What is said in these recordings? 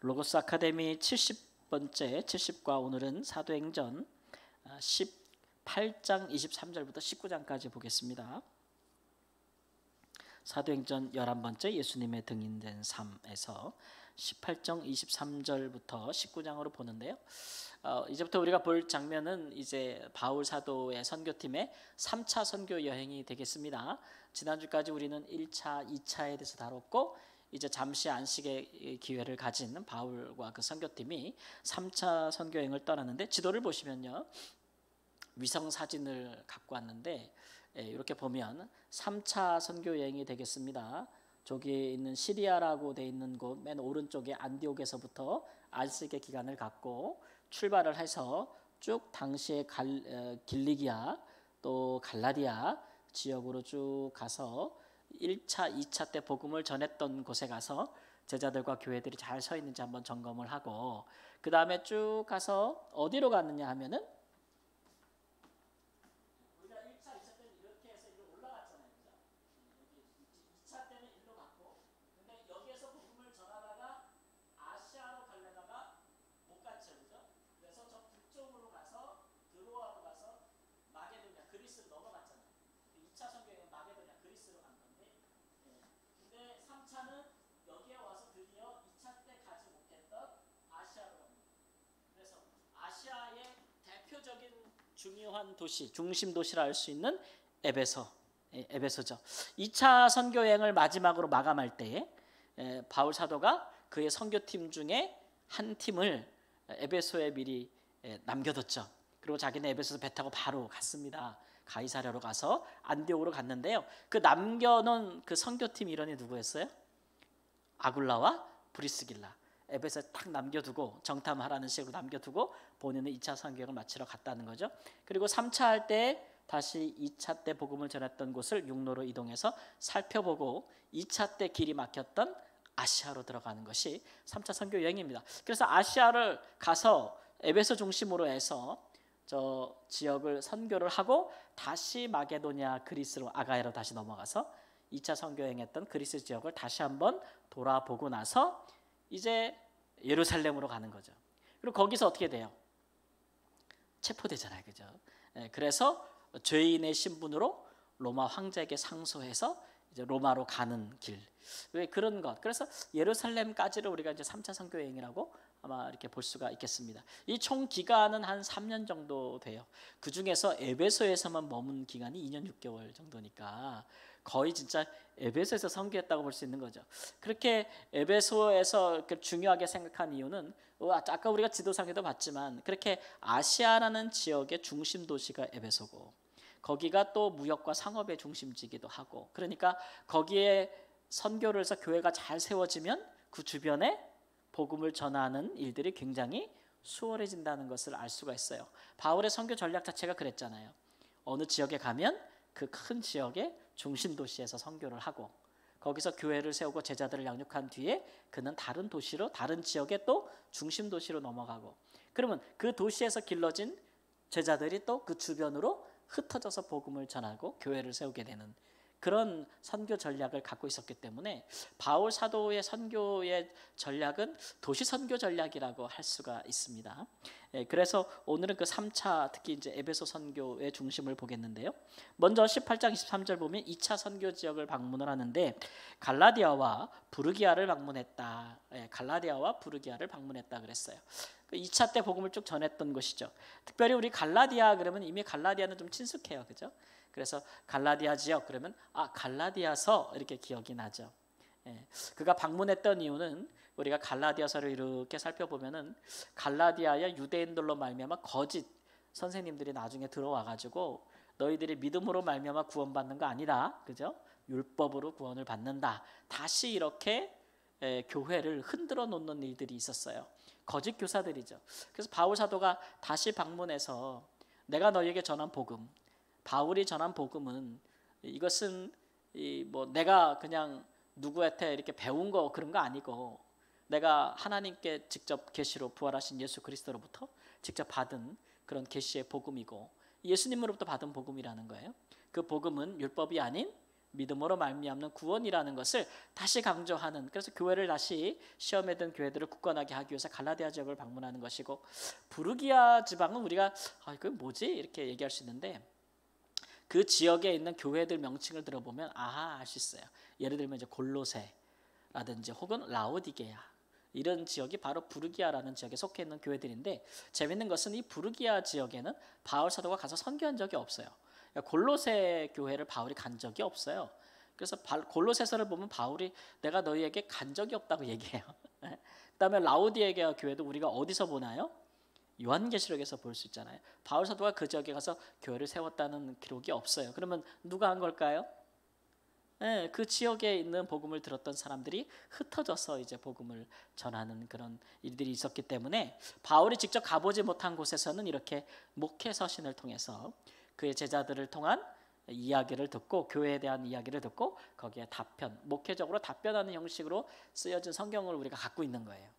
로고스 아카데미 70번째 70과 오늘은 사도행전 18장 23절부터 19장까지 보겠습니다. 사도행전 11번째 예수님의 등인된 삶에서 18장 23절부터 19장으로 보는데요. 이제부터 우리가 볼 장면은 이제 바울 사도의 선교팀의 3차 선교 여행이 되겠습니다. 지난주까지 우리는 1차, 2차에 대해서 다뤘고 이제 잠시 안식의 기회를 가진 바울과 그 선교팀이 3차 선교 여행을 떠났는데 지도를 보시면요. 위성 사진을 갖고 왔는데 이렇게 보면 3차 선교 여행이 되겠습니다. 저기 있는 시리아라고 돼 있는 곳 맨 오른쪽에 안디옥에서부터 안식의 기간을 갖고 출발을 해서 쭉 당시의 길리기아 또 갈라디아 지역으로 쭉 가서 1차, 2차 때 복음을 전했던 곳에 가서 제자들과 교회들이 잘 서 있는지 한번 점검을 하고 그 다음에 쭉 가서 어디로 갔느냐 하면은 우리가 1차, 2차 때는 이렇게 해서 이리로 올라갔잖아요. 그죠? 여기 2차 때는 이리로 갔고 근데 여기에서 복음을 전하다가 아시아로 가려다가 못 갔죠. 그죠? 그래서 저 북쪽으로 가서 드로아로 가서 마게도냐 그리스로 넘어갔잖아요. 2차 선교행은 마게도냐 그리스로 간 건데 근데 3차는 여기에 와서 드디어 2차 때 가지 못했던 아시아로 갑니다. 그래서 아시아의 대표적인 중요한 도시, 중심 도시라 할 수 있는 에베소죠. 2차 선교 여행을 마지막으로 마감할 때 바울 사도가 그의 선교팀 중에 한 팀을 에베소에 미리 남겨뒀죠. 그리고 자기는 에베소에서 배 타고 바로 갔습니다. 가이사랴로 가서 안디옥으로 갔는데요. 그 남겨놓은 그 선교팀 일원이 누구였어요? 아굴라와 브리스길라. 에베소에 딱 남겨두고 정탐하라는 식으로 남겨두고 본인은 2차 선교행을 마치러 갔다는 거죠. 그리고 3차 할 때 다시 2차 때 복음을 전했던 곳을 육로로 이동해서 살펴보고 2차 때 길이 막혔던 아시아로 들어가는 것이 3차 선교 여행입니다. 그래서 아시아를 가서 에베소 중심으로 해서 저 지역을 선교를 하고 다시 마게도냐 그리스로 아가야로 다시 넘어가서 2차 선교 여행했던 그리스 지역을 다시 한번 돌아보고 나서 이제 예루살렘으로 가는 거죠. 그리고 거기서 어떻게 돼요? 체포되잖아요. 그죠? 그래서 죄인의 신분으로 로마 황제에게 상소해서 이제 로마로 가는 길. 왜 그런 것? 그래서 예루살렘까지를 우리가 이제 3차 선교 여행이라고 아마 이렇게 볼 수가 있겠습니다. 이 총 기간은 한 3년 정도 돼요. 그 중에서 에베소에서만 머문 기간이 2년 6개월 정도니까 거의 진짜 에베소에서 선교했다고 볼 수 있는 거죠. 그렇게 에베소에서 중요하게 생각한 이유는 아까 우리가 지도상에도 봤지만 그렇게 아시아라는 지역의 중심 도시가 에베소고 거기가 또 무역과 상업의 중심지기도 하고 그러니까 거기에 선교를 해서 교회가 잘 세워지면 그 주변에 복음을 전하는 일들이 굉장히 수월해진다는 것을 알 수가 있어요. 바울의 선교 전략 자체가 그랬잖아요. 어느 지역에 가면 그 큰 지역의 중심 도시에서 선교를 하고 거기서 교회를 세우고 제자들을 양육한 뒤에 그는 다른 도시로 다른 지역의 또 중심 도시로 넘어가고 그러면 그 도시에서 길러진 제자들이 또 그 주변으로 흩어져서 복음을 전하고 교회를 세우게 되는 그런 선교 전략을 갖고 있었기 때문에 바울 사도의 선교의 전략은 도시 선교 전략이라고 할 수가 있습니다. 그래서 오늘은 그 3차 특히 이제 에베소 선교의 중심을 보겠는데요. 먼저 18장 23절 보면 2차 선교 지역을 방문을 하는데 갈라디아와 부르기아를 방문했다. 갈라디아와 부르기아를 방문했다 그랬어요. 2차 때 복음을 쭉 전했던 것이죠. 특별히 우리 갈라디아 그러면 이미 갈라디아는 좀 친숙해요. 그죠? 그래서 갈라디아 지역 그러면 갈라디아서 이렇게 기억이 나죠. 그가 방문했던 이유는 우리가 갈라디아서를 이렇게 살펴보면은 갈라디아의 유대인들로 말미암아 거짓 선생님들이 나중에 들어와 가지고 너희들이 믿음으로 말미암아 구원받는 거 아니다. 그죠? 율법으로 구원을 받는다. 다시 이렇게 교회를 흔들어 놓는 일들이 있었어요. 거짓 교사들이죠. 그래서 바울 사도가 다시 방문해서 내가 너희에게 전한 복음 바울이 전한 복음은 이것은 뭐 내가 그냥 누구한테 이렇게 배운 거 그런 거 아니고 내가 하나님께 직접 계시로 부활하신 예수 그리스도로부터 직접 받은 그런 계시의 복음이고 예수님으로부터 받은 복음이라는 거예요. 그 복음은 율법이 아닌 믿음으로 말미암는 구원이라는 것을 다시 강조하는, 그래서 교회를 다시 시험에 든 교회들을 굳건하게 하기 위해서 갈라디아 지역을 방문하는 것이고, 부르기아 지방은 우리가 그 뭐지 이렇게 얘기할 수 있는데, 그 지역에 있는 교회들 명칭을 들어보면 알 수 있어요. 예를 들면 이제 골로새라든지 혹은 라오디게아, 이런 지역이 바로 부르기아라는 지역에 속해 있는 교회들인데, 재밌는 것은 이 부르기아 지역에는 바울 사도가 가서 선교한 적이 없어요. 골로새 교회를 바울이 간 적이 없어요. 그래서 골로새서를 보면 바울이 내가 너희에게 간 적이 없다고 얘기해요. 그다음에 라오디게아 교회도 우리가 어디서 보나요? 요한계시록에서 볼 수 있잖아요. 바울 사도가 그 지역에 가서 교회를 세웠다는 기록이 없어요. 그러면 누가 한 걸까요? 그 지역에 있는 복음을 들었던 사람들이 흩어져서 이제 복음을 전하는 그런 일들이 있었기 때문에, 바울이 직접 가보지 못한 곳에서는 이렇게 목회 서신을 통해서 그의 제자들을 통한 이야기를 듣고, 교회에 대한 이야기를 듣고 거기에 답변, 목회적으로 답변하는 형식으로 쓰여진 성경을 우리가 갖고 있는 거예요.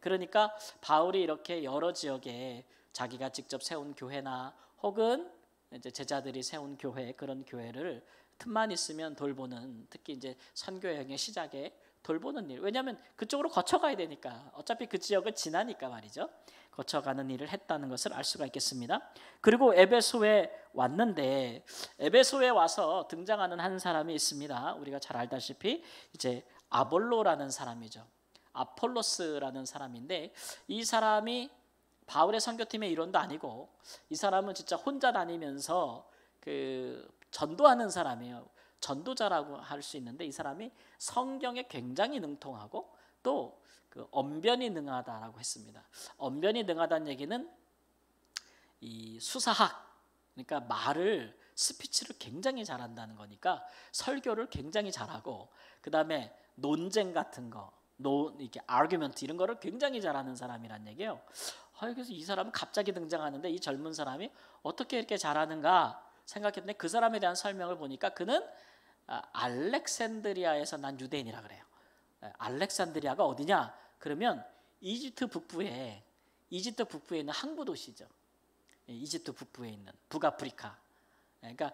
그러니까 바울이 이렇게 여러 지역에 자기가 직접 세운 교회나 혹은 이제 제자들이 세운 교회, 그런 교회를 틈만 있으면 돌보는, 특히 이제 선교 여행의 시작에 돌보는 일, 왜냐하면 그쪽으로 거쳐가야 되니까, 어차피 그 지역을 지나니까 말이죠. 거쳐가는 일을 했다는 것을 알 수가 있겠습니다. 그리고 에베소에 왔는데, 에베소에 와서 등장하는 한 사람이 있습니다. 우리가 잘 알다시피 이제 아볼로라는 사람이죠. 아폴로스라는 사람인데, 이 사람이 바울의 선교팀의 일원도 아니고, 이 사람은 진짜 혼자 다니면서 그 전도하는 사람이에요. 전도자라고 할 수 있는데, 이 사람이 성경에 굉장히 능통하고 또 그 언변이 능하다라고 했습니다. 언변이 능하다는 얘기는 이 수사학, 그러니까 말을, 스피치를 굉장히 잘한다는 거니까 설교를 굉장히 잘하고, 그 다음에 논쟁 같은 거, 이렇게 아르규먼트 이런 거를 굉장히 잘하는 사람이란 얘기예요. 그래서 이 사람은 갑자기 등장하는데, 이 젊은 사람이 어떻게 이렇게 잘하는가 생각했는데, 그 사람에 대한 설명을 보니까 그는 알렉산드리아에서 난 유대인이라 그래요. 알렉산드리아가 어디냐? 그러면 이집트 북부에 있는 항구 도시죠. 이집트 북부에 있는 북아프리카. 그러니까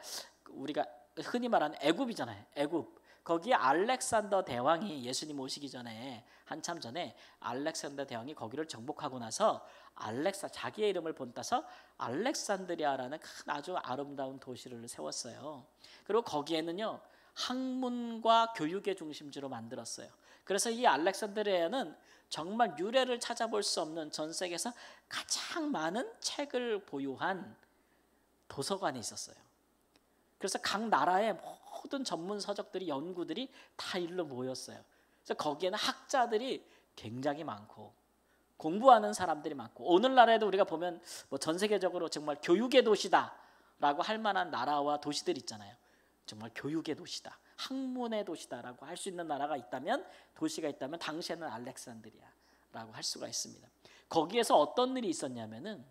우리가 흔히 말하는 애굽이잖아요. 애굽. 거기에 알렉산더 대왕이 예수님 오시기 전에, 한참 전에 알렉산더 대왕이 거기를 정복하고 나서 자기의 이름을 본따서 알렉산드리아라는 큰 아주 아름다운 도시를 세웠어요. 그리고 거기에는요, 학문과 교육의 중심지로 만들었어요. 그래서 이 알렉산드리아는 정말 유래를 찾아볼 수 없는, 전 세계에서 가장 많은 책을 보유한 도서관이 있었어요. 그래서 각 나라의 모든 전문 서적들이, 연구들이 다 일로 모였어요. 그래서 거기에는 학자들이 굉장히 많고 공부하는 사람들이 많고, 오늘날에도 우리가 보면 뭐 전 세계적으로 정말 교육의 도시다라고 할 만한 나라와 도시들 있잖아요. 정말 교육의 도시다, 학문의 도시다라고 할 수 있는 나라가 있다면, 도시가 있다면 당시에는 알렉산드리아라고 할 수가 있습니다. 거기에서 어떤 일이 있었냐면은,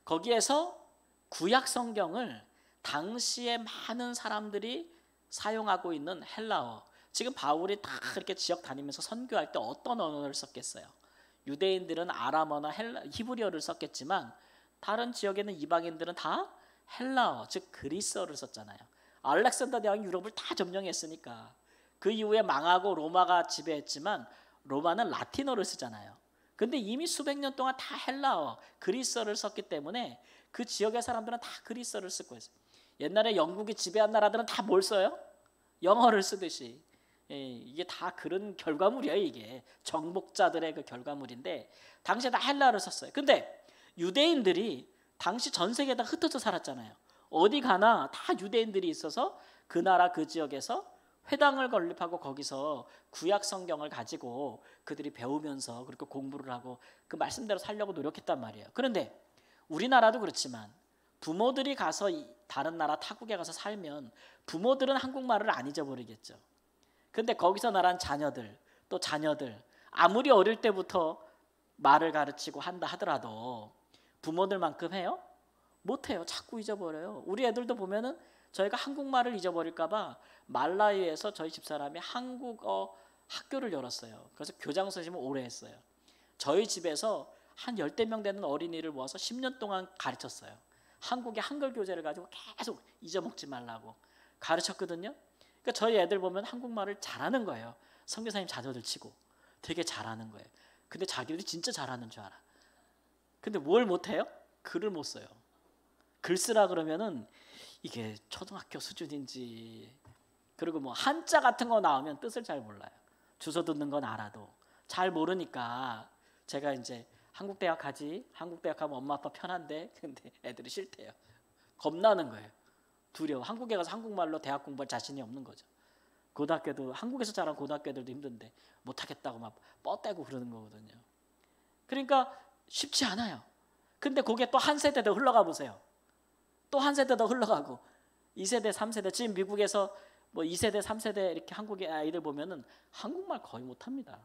거기에서 구약 성경을 당시에 많은 사람들이 사용하고 있는 헬라어, 지금 바울이 다 그렇게 지역 다니면서 선교할 때 어떤 언어를 썼겠어요? 유대인들은 아람어나 히브리어를 썼겠지만, 다른 지역에는 이방인들은 다 헬라어, 즉 그리스어를 썼잖아요. 알렉산더 대왕이 유럽을 다 점령했으니까. 그 이후에 망하고 로마가 지배했지만, 로마는 라틴어를 쓰잖아요. 근데 이미 수백 년 동안 다 헬라어, 그리스어를 썼기 때문에 그 지역의 사람들은 다 그리스어를 쓰고 있어요. 옛날에 영국이 지배한 나라들은 다 뭘 써요? 영어를 쓰듯이. 이게 다 그런 결과물이에요. 이게 정복자들의 그 결과물인데, 당시에 다 헬라어를 썼어요. 근데 유대인들이 당시 전 세계에 다 흩어져 살았잖아요. 어디 가나 다 유대인들이 있어서 그 나라 그 지역에서 회당을 건립하고 거기서 구약 성경을 가지고 그들이 배우면서 그렇게 공부를 하고 그 말씀대로 살려고 노력했단 말이에요. 그런데 우리나라도 그렇지만, 부모들이 가서 다른 나라 타국에 가서 살면 부모들은 한국말을 안 잊어버리겠죠. 근데 거기서 나란 자녀들, 또 자녀들, 아무리 어릴 때부터 말을 가르치고 한다 하더라도 부모들만큼 해요? 못해요. 자꾸 잊어버려요. 우리 애들도 보면은 저희가 한국말을 잊어버릴까 봐 말라위에서 저희 집사람이 한국어 학교를 열었어요. 그래서 교장 선생님을 오래 했어요. 저희 집에서 한 10명 되는 어린이를 모아서 10년 동안 가르쳤어요. 한국의 한글 교재를 가지고 계속 잊어먹지 말라고. 가르쳤거든요. 그러니까 저희 애들 보면 한국말을 잘하는 거예요. 선교사님 자녀들 치고 되게 잘하는 거예요. 근데 자기들이 진짜 잘하는 줄 알아. 근데 뭘 못해요? 글을 못 써요. 글 쓰라 그러면은 이게 초등학교 수준인지, 그리고 뭐 한자 같은 거 나오면 뜻을 잘 몰라요. 주워 듣는 건 알아도 잘 모르니까 제가 이제 한국 대학 가지, 한국 대학 가면 엄마 아빠 편한데, 근데 애들이 싫대요. 겁나는 거예요. 두려워. 한국에 가서 한국말로 대학 공부할 자신이 없는 거죠. 고등학교도 한국에서 자란 고등학교들도 힘든데 못하겠다고 막 뻗대고 그러는 거거든요. 그러니까 쉽지 않아요. 근데 그게 또 한 세대 더 흘러가 보세요. 또 한 세대 더 흘러가고 2세대, 3세대, 지금 미국에서 뭐 2세대, 3세대 이렇게 한국의 아이들 보면은 한국말 거의 못합니다.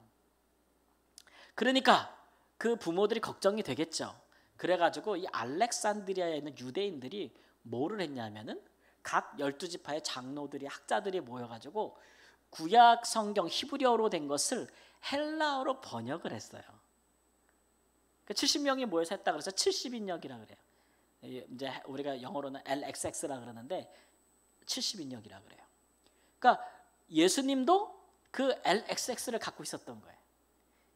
그러니까 그 부모들이 걱정이 되겠죠. 그래가지고 이 알렉산드리아에 있는 유대인들이 뭐를 했냐면은 각 12지파의 장로들이, 학자들이 모여가지고 구약 성경 히브리어로 된 것을 헬라어로 번역을 했어요. 70명이 모여서 했다 그래서 70인역이라 그래요. 이제 우리가 영어로는 LXX라 그러는데 70인역이라 그래요. 그러니까 예수님도 그 LXX를 갖고 있었던 거예요.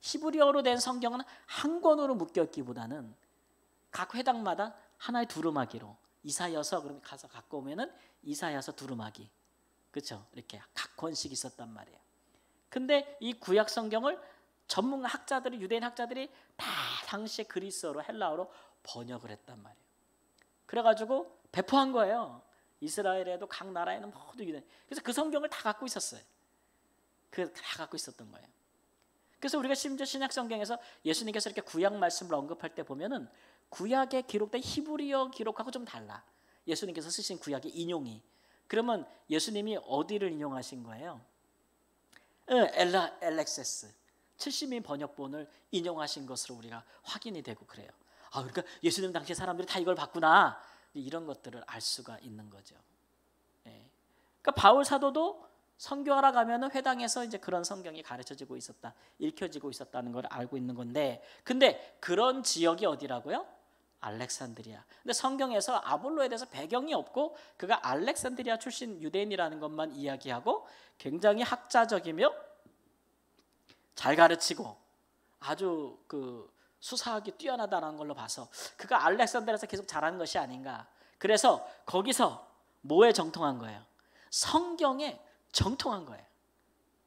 히브리어로 된 성경은 한 권으로 묶였기보다는 각 회당마다 하나의 두루마기로, 이사여서 그러면 가서 갖고 오면은 이사여서 두루마기, 그렇죠? 이렇게 각 권씩 있었단 말이에요. 근데 이 구약 성경을 전문 학자들이, 유대인 학자들이 다 당시에 그리스어로, 헬라어로 번역을 했단 말이에요. 그래가지고 배포한 거예요. 이스라엘에도 각 나라에는 모두 유대인. 그래서 그 성경을 다 갖고 있었어요. 그 다 갖고 있었던 거예요. 그래서 우리가 심지어 신약 성경에서 예수님께서 이렇게 구약 말씀을 언급할 때 보면은 구약에 기록된 히브리어 기록하고 좀 달라. 예수님께서 쓰신 구약의 인용이. 그러면 예수님이 어디를 인용하신 거예요? LXS 70인 번역본을 인용하신 것으로 우리가 확인이 되고 그래요. 그러니까 예수님 당시 사람들이 다 이걸 봤구나, 이런 것들을 알 수가 있는 거죠. 그러니까 바울 사도도 선교하러 가면은 회당에서 이제 그런 성경이 가르쳐지고 있었다, 읽혀지고 있었다는 걸 알고 있는 건데, 근데 그런 지역이 어디라고요? 알렉산드리아. 근데 성경에서 아볼로에 대해서 배경이 없고 그가 알렉산드리아 출신 유대인이라는 것만 이야기하고 굉장히 학자적이며 잘 가르치고 아주 그 수사학이 뛰어나다는 걸로 봐서 그가 알렉산드리아에서 계속 자란 것이 아닌가. 그래서 거기서 뭐에 정통한 거예요? 성경에 정통한 거예요.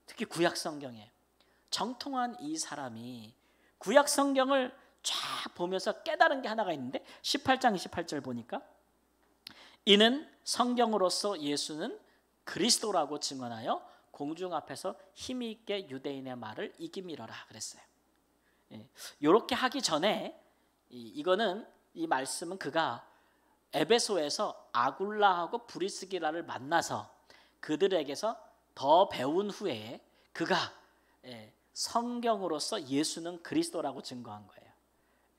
특히 구약 성경에 정통한 이 사람이 구약 성경을 쫙 보면서 깨달은 게 하나가 있는데 18장 28절 보니까 이는 성경으로서 예수는 그리스도라고 증언하여 공중 앞에서 힘이 있게 유대인의 말을 이기미러라 그랬어요. 이렇게 하기 전에 이거는, 이 말씀은 그가 에베소에서 아굴라하고 브리스기라를 만나서 그들에게서 더 배운 후에 그가 성경으로서 예수는 그리스도라고 증거한 거예요.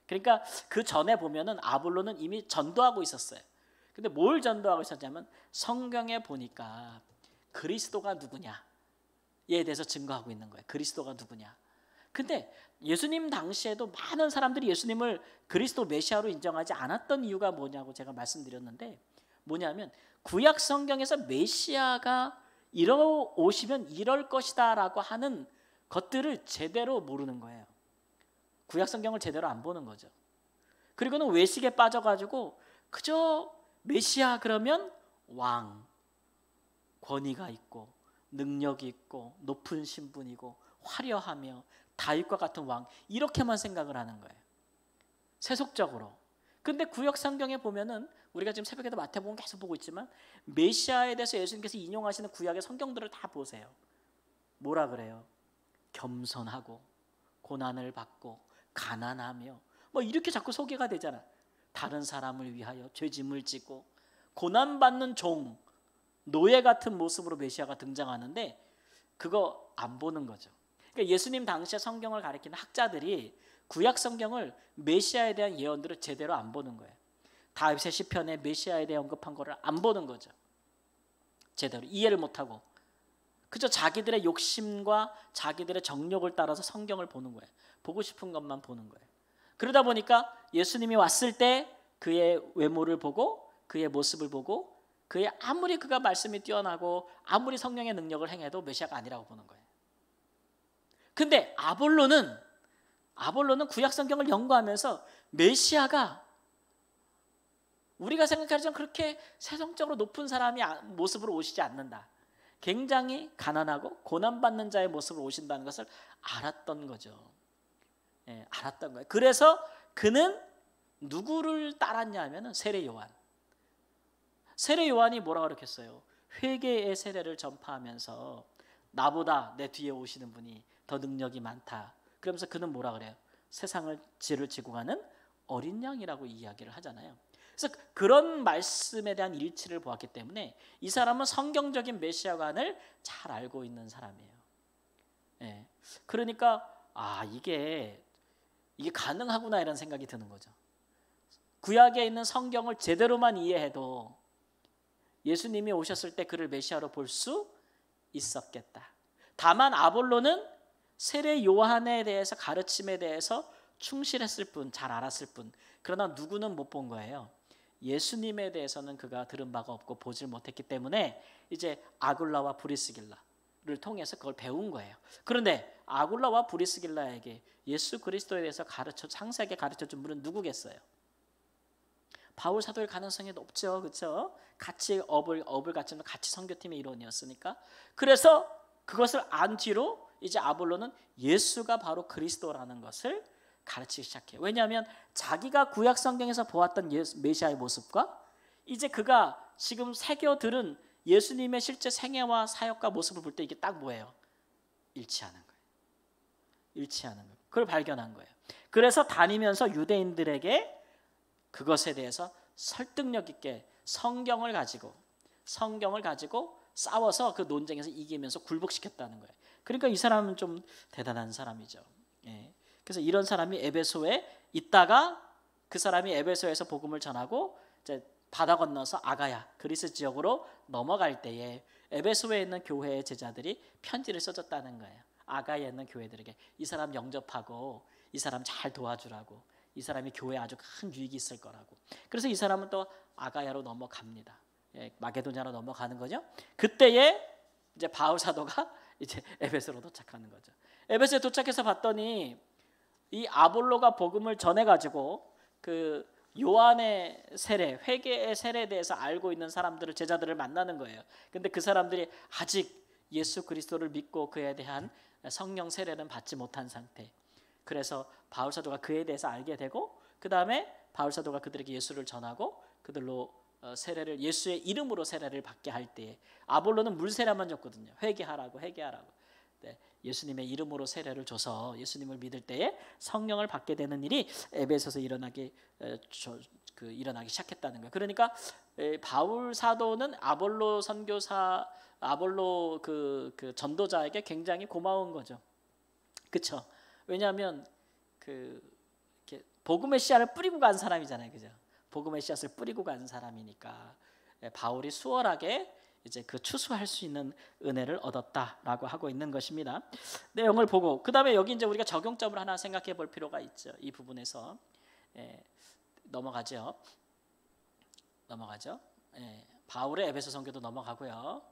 그러니까 그 전에 보면은 아볼로는 이미 전도하고 있었어요. 근데 뭘 전도하고 있었냐면 성경에 보니까 그리스도가 누구냐에 대해서 증거하고 있는 거예요. 그리스도가 누구냐. 근데 예수님 당시에도 많은 사람들이 예수님을 그리스도 메시아로 인정하지 않았던 이유가 뭐냐고 제가 말씀드렸는데, 뭐냐면 구약 성경에서 메시아가 오시면 이럴 것이다 라고 하는 것들을 제대로 모르는 거예요. 구약 성경을 제대로 안 보는 거죠. 그리고는 외식에 빠져가지고 그저 메시아 그러면 왕, 권위가 있고 능력이 있고 높은 신분이고 화려하며 다윗과 같은 왕, 이렇게만 생각을 하는 거예요. 세속적으로. 근데 구약 성경에 보면은 우리가 지금 새벽에도 마태복음 계속 보고 있지만 메시아에 대해서 예수님께서 인용하시는 구약의 성경들을 다 보세요. 뭐라 그래요? 겸손하고 고난을 받고 가난하며 뭐 이렇게 자꾸 소개가 되잖아. 다른 사람을 위하여 죄짐을 지고 고난받는 종, 노예 같은 모습으로 메시아가 등장하는데 그거 안 보는 거죠. 그러니까 예수님 당시에 성경을 가리키는 학자들이 구약 성경을 메시아에 대한 예언들을 제대로 안 보는 거예요. 다윗의 시편에 메시아에 대해 언급한 거를 안 보는 거죠. 제대로 이해를 못하고 그저 자기들의 욕심과 자기들의 정욕을 따라서 성경을 보는 거예요. 보고 싶은 것만 보는 거예요. 그러다 보니까 예수님이 왔을 때 그의 외모를 보고 그의 모습을 보고 그의 아무리 그가 말씀이 뛰어나고 아무리 성령의 능력을 행해도 메시아가 아니라고 보는 거예요. 근데 아볼로는 구약 성경을 연구하면서 메시아가 우리가 생각하기처럼 그렇게 세상적으로 높은 사람이 모습으로 오시지 않는다. 굉장히 가난하고 고난받는 자의 모습으로 오신다는 것을 알았던 거죠. 예, 알았던 거예요. 그래서 그는 누구를 따랐냐 하면 세례 요한. 세례 요한이 뭐라고 그랬겠어요? 회개의 세례를 전파하면서 나보다 내 뒤에 오시는 분이 더 능력이 많다. 그러면서 그는 뭐라 그래요? 세상을 죄를 지고 가는 어린 양이라고 이야기를 하잖아요. 그래서 그런 말씀에 대한 일치를 보았기 때문에 이 사람은 성경적인 메시아관을 잘 알고 있는 사람이에요. 예. 그러니까 이게 가능하구나 이런 생각이 드는 거죠. 구약에 있는 성경을 제대로만 이해해도 예수님이 오셨을 때 그를 메시아로 볼 수 있었겠다. 다만 아볼로는 세례 요한에 대해서 가르침에 대해서 충실했을 뿐, 잘 알았을 뿐. 그러나 누구는 못 본 거예요. 예수님에 대해서는 그가 들은 바가 없고 보질 못했기 때문에 이제 아굴라와 브리스길라를 통해서 그걸 배운 거예요. 그런데 아굴라와 브리스길라에게 예수 그리스도에 대해서 상세하게 가르쳐준 분은 누구겠어요? 바울 사도일 가능성이 높죠, 그렇죠? 같이 업을 같이 선교팀의 일원이었으니까. 그래서 그것을 안 뒤로 이제 아볼로는 예수가 바로 그리스도라는 것을 가르치기 시작해요. 왜냐하면 자기가 구약 성경에서 보았던 메시아의 모습과 이제 그가 지금 새겨들은 예수님의 실제 생애와 사역과 모습을 볼 때 이게 딱 뭐예요? 일치하는 거예요. 일치하는 거예요. 그걸 발견한 거예요. 그래서 다니면서 유대인들에게 그것에 대해서 설득력 있게 성경을 가지고 싸워서 그 논쟁에서 이기면서 굴복시켰다는 거예요. 그러니까 이 사람은 좀 대단한 사람이죠. 예. 그래서 이런 사람이 에베소에 있다가 그 사람이 에베소에서 복음을 전하고 이제 바다 건너서 아가야 그리스 지역으로 넘어갈 때에 에베소에 있는 교회의 제자들이 편지를 써줬다는 거예요. 아가야에 있는 교회들에게 이 사람 영접하고 이 사람 잘 도와주라고, 이 사람이 교회에 아주 큰 유익이 있을 거라고. 그래서 이 사람은 또 아가야로 넘어갑니다. 예, 마게도냐로 넘어가는 거죠. 그때에 이제 바울 사도가 이제 에베소로 도착하는 거죠. 에베소에 도착해서 봤더니 이 아볼로가 복음을 전해가지고 그 요한의 세례, 회개의 세례에 대해서 알고 있는 사람들을, 제자들을 만나는 거예요. 근데 그 사람들이 아직 예수 그리스도를 믿고 그에 대한 성령 세례는 받지 못한 상태. 그래서 바울 사도가 그에 대해서 알게 되고 그 다음에 바울 사도가 그들에게 예수를 전하고 그들로 세례를, 예수의 이름으로 세례를 받게 할 때에 아볼로는 물 세례만 줬거든요. 회개하라고. 네, 예수님의 이름으로 세례를 줘서 예수님을 믿을 때에 성령을 받게 되는 일이 에베소에서 일어나기 시작했다는 거예요. 그러니까 바울 사도는 아볼로 선교사, 아볼로 그 전도자에게 굉장히 고마운 거죠. 그렇죠? 왜냐하면 이렇게 복음의 씨앗을 뿌리고 간 사람이잖아요, 그죠? 복음의 씨앗을 뿌리고 간 사람이니까 바울이 수월하게 이제 그 추수할 수 있는 은혜를 얻었다라고 하고 있는 것입니다. 내용을 보고 그 다음에 여기 이제 우리가 적용점을 하나 생각해 볼 필요가 있죠. 이 부분에서 넘어가죠. 바울의 에베소 선교도 넘어가고요.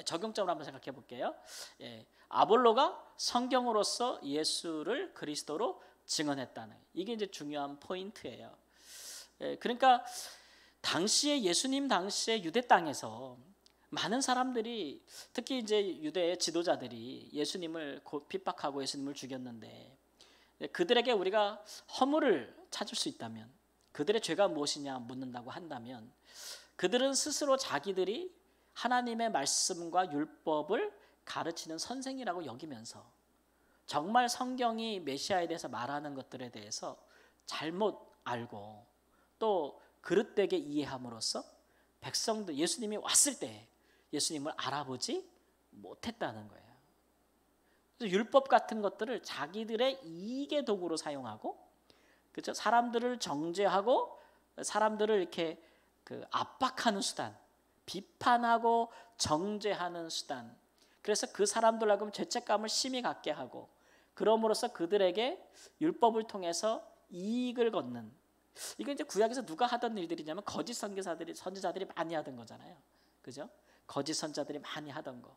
적용점을 한번 생각해 볼게요. 아볼로가 성경으로서 예수를 그리스도로 증언했다는, 이게 이제 중요한 포인트예요. 그러니까 당시에 예수님 당시에 유대 땅에서 많은 사람들이, 특히 이제 유대의 지도자들이 예수님을 핍박하고 예수님을 죽였는데, 그들에게 우리가 허물을 찾을 수 있다면, 그들의 죄가 무엇이냐 묻는다고 한다면, 그들은 스스로 자기들이 하나님의 말씀과 율법을 가르치는 선생이라고 여기면서 정말 성경이 메시아에 대해서 말하는 것들에 대해서 잘못 알고 또 그릇되게 이해함으로써 백성들, 예수님이 왔을 때 예수님을 알아보지 못했다는 거예요. 그래서 율법 같은 것들을 자기들의 이익의 도구로 사용하고, 그렇죠? 사람들을 정죄하고 사람들을 이렇게 압박하는 수단, 비판하고 정죄하는 수단. 그래서 그 사람들로 하여금 죄책감을 심히 갖게 하고, 그럼으로써 그들에게 율법을 통해서 이익을 걷는 이게 이제 구약에서 누가 하던 일들이냐면 거짓 선지자들이 많이 하던 거잖아요. 그죠? 거짓 선자들이 많이 하던 거.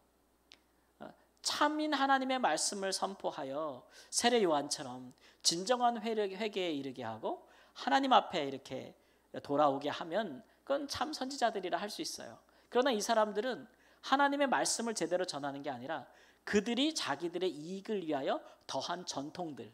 참인 하나님의 말씀을 선포하여 세례 요한처럼 진정한 회개에 이르게 하고 하나님 앞에 이렇게 돌아오게 하면 그건 참 선지자들이라 할 수 있어요. 그러나 이 사람들은 하나님의 말씀을 제대로 전하는 게 아니라 그들이 자기들의 이익을 위하여 더한 전통들,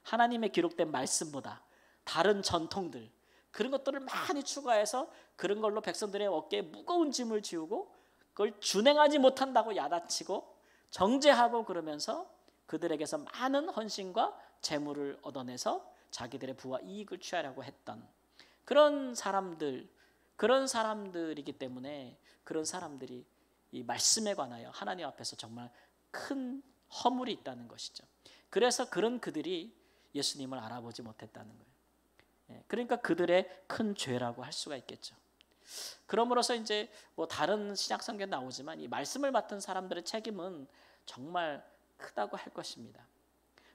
하나님의 기록된 말씀보다 다른 전통들, 그런 것들을 많이 추가해서 그런 걸로 백성들의 어깨에 무거운 짐을 지우고 그걸 준행하지 못한다고 야단치고 정죄하고 그러면서 그들에게서 많은 헌신과 재물을 얻어내서 자기들의 부와 이익을 취하려고 했던 그런 사람들이기 때문에 그런 사람들이 이 말씀에 관하여 하나님 앞에서 정말 큰 허물이 있다는 것이죠. 그래서 그런 그들이 예수님을 알아보지 못했다는 거예요. 그러니까 그들의 큰 죄라고 할 수가 있겠죠. 그러므로서 이제 뭐 다른 신약 성경에 나오지만 이 말씀을 맡은 사람들의 책임은 정말 크다고 할 것입니다.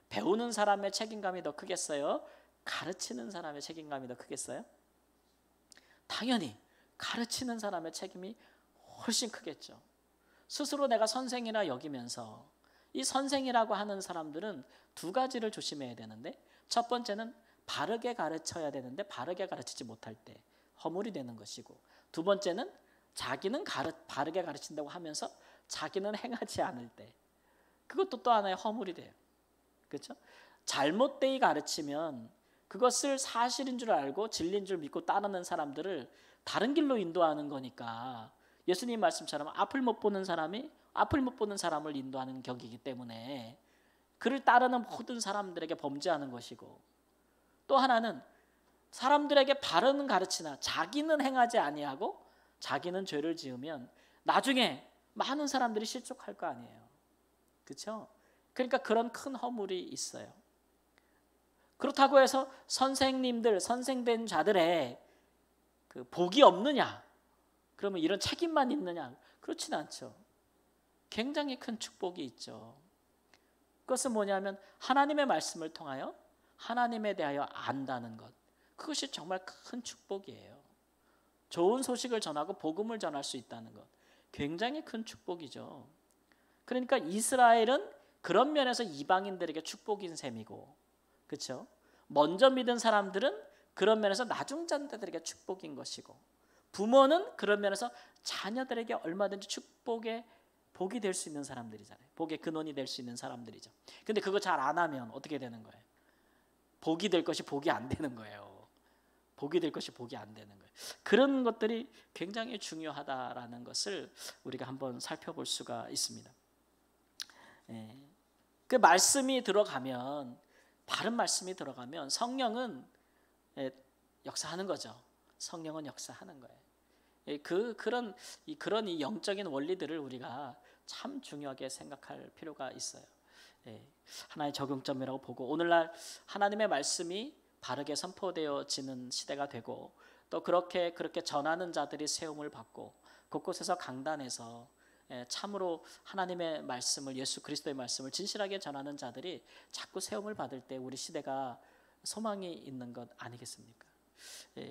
배우는 사람의 책임감이 더 크겠어요? 가르치는 사람의 책임감이 더 크겠어요? 당연히 가르치는 사람의 책임이 훨씬 크겠죠. 스스로 내가 선생이라 여기면서 이 선생이라고 하는 사람들은 두 가지를 조심해야 되는데, 첫 번째는 바르게 가르쳐야 되는데 바르게 가르치지 못할 때 허물이 되는 것이고, 두 번째는 자기는 바르게 가르친다고 하면서 자기는 행하지 않을 때, 그것도 또 하나의 허물이 돼요. 그렇죠? 잘못되이 가르치면 그것을 사실인 줄 알고 진리인 줄 믿고 따르는 사람들을 다른 길로 인도하는 거니까, 예수님 말씀처럼 앞을 못 보는 사람을 인도하는 격이기 때문에 그를 따르는 모든 사람들에게 범죄하는 것이고, 또 하나는 사람들에게 바른 가르치나 자기는 행하지 아니하고 자기는 죄를 지으면 나중에 많은 사람들이 실족할 거 아니에요. 그렇죠? 그러니까 그런 큰 허물이 있어요. 그렇다고 해서 선생된 자들의 그 복이 없느냐? 그러면 이런 책임만 있느냐? 그렇지는 않죠. 굉장히 큰 축복이 있죠. 그것은 뭐냐면 하나님의 말씀을 통하여 하나님에 대하여 안다는 것. 그것이 정말 큰 축복이에요. 좋은 소식을 전하고 복음을 전할 수 있다는 것. 굉장히 큰 축복이죠. 그러니까 이스라엘은 그런 면에서 이방인들에게 축복인 셈이고, 그렇죠? 먼저 믿은 사람들은 그런 면에서 나중자들에게 축복인 것이고, 부모는 그런 면에서 자녀들에게 얼마든지 축복의 복이 될 수 있는 사람들이잖아요. 복의 근원이 될 수 있는 사람들이죠. 근데 그거 잘 안 하면 어떻게 되는 거예요? 복이 될 것이 복이 안 되는 거예요. 복이 될 것이 복이 안 되는 거예요. 그런 것들이 굉장히 중요하다라는 것을 우리가 한번 살펴볼 수가 있습니다. 그 말씀이 들어가면, 바른 말씀이 들어가면 성령은 역사하는 거죠. 성령은 역사하는 거예요. 그런 이 영적인 원리들을 우리가 참 중요하게 생각할 필요가 있어요. 하나의 적용점이라고 보고, 오늘날 하나님의 말씀이 바르게 선포되어지는 시대가 되고, 또 그렇게 전하는 자들이 세움을 받고 곳곳에서 강단에서 참으로 하나님의 말씀을, 예수 그리스도의 말씀을 진실하게 전하는 자들이 자꾸 세움을 받을 때 우리 시대가 소망이 있는 것 아니겠습니까?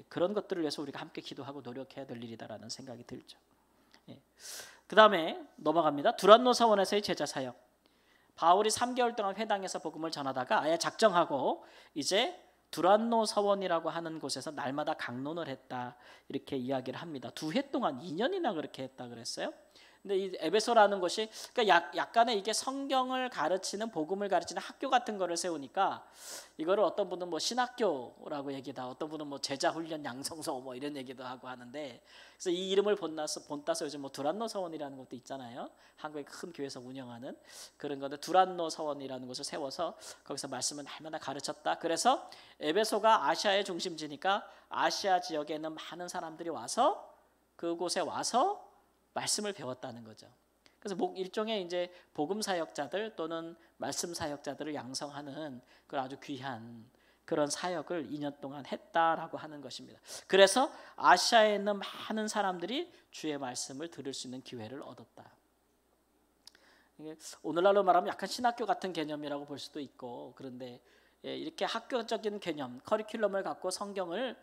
그런 것들을 위해서 우리가 함께 기도하고 노력해야 될 일이다라는 생각이 들죠. 그 다음에 넘어갑니다. 두란노 서원에서의 제자 사역. 바울이 3개월 동안 회당에서 복음을 전하다가 아예 작정하고 이제 두란노 서원이라고 하는 곳에서 날마다 강론을 했다, 이렇게 이야기를 합니다. 2해 동안 2년이나 그렇게 했다 그랬어요. 근데 이 에베소라는 것이, 그러니까 약간의 이게 성경을 가르치는, 복음을 가르치는 학교 같은 거를 세우니까, 이거를 어떤 분은 뭐 신학교라고 얘기다, 어떤 분은 뭐 제자 훈련 양성소 뭐 이런 얘기도 하고 하는데, 그래서 이 이름을 본따서 요즘 뭐 두란노 서원이라는 것도 있잖아요. 한국의 큰 교회에서 운영하는 그런 건데, 두란노 서원이라는 곳을 세워서 거기서 말씀을 날마다 가르쳤다. 그래서 에베소가 아시아의 중심지니까 아시아 지역에 있는 많은 사람들이 와서 그곳에 와서 말씀을 배웠다는 거죠. 그래서 일종의 이제 복음 사역자들 또는 말씀 사역자들을 양성하는 그런 아주 귀한 그런 사역을 2년 동안 했다라고 하는 것입니다. 그래서 아시아에 있는 많은 사람들이 주의 말씀을 들을 수 있는 기회를 얻었다. 이게 오늘날로 말하면 약간 신학교 같은 개념이라고 볼 수도 있고, 그런데 이렇게 학교적인 개념, 커리큘럼을 갖고 성경을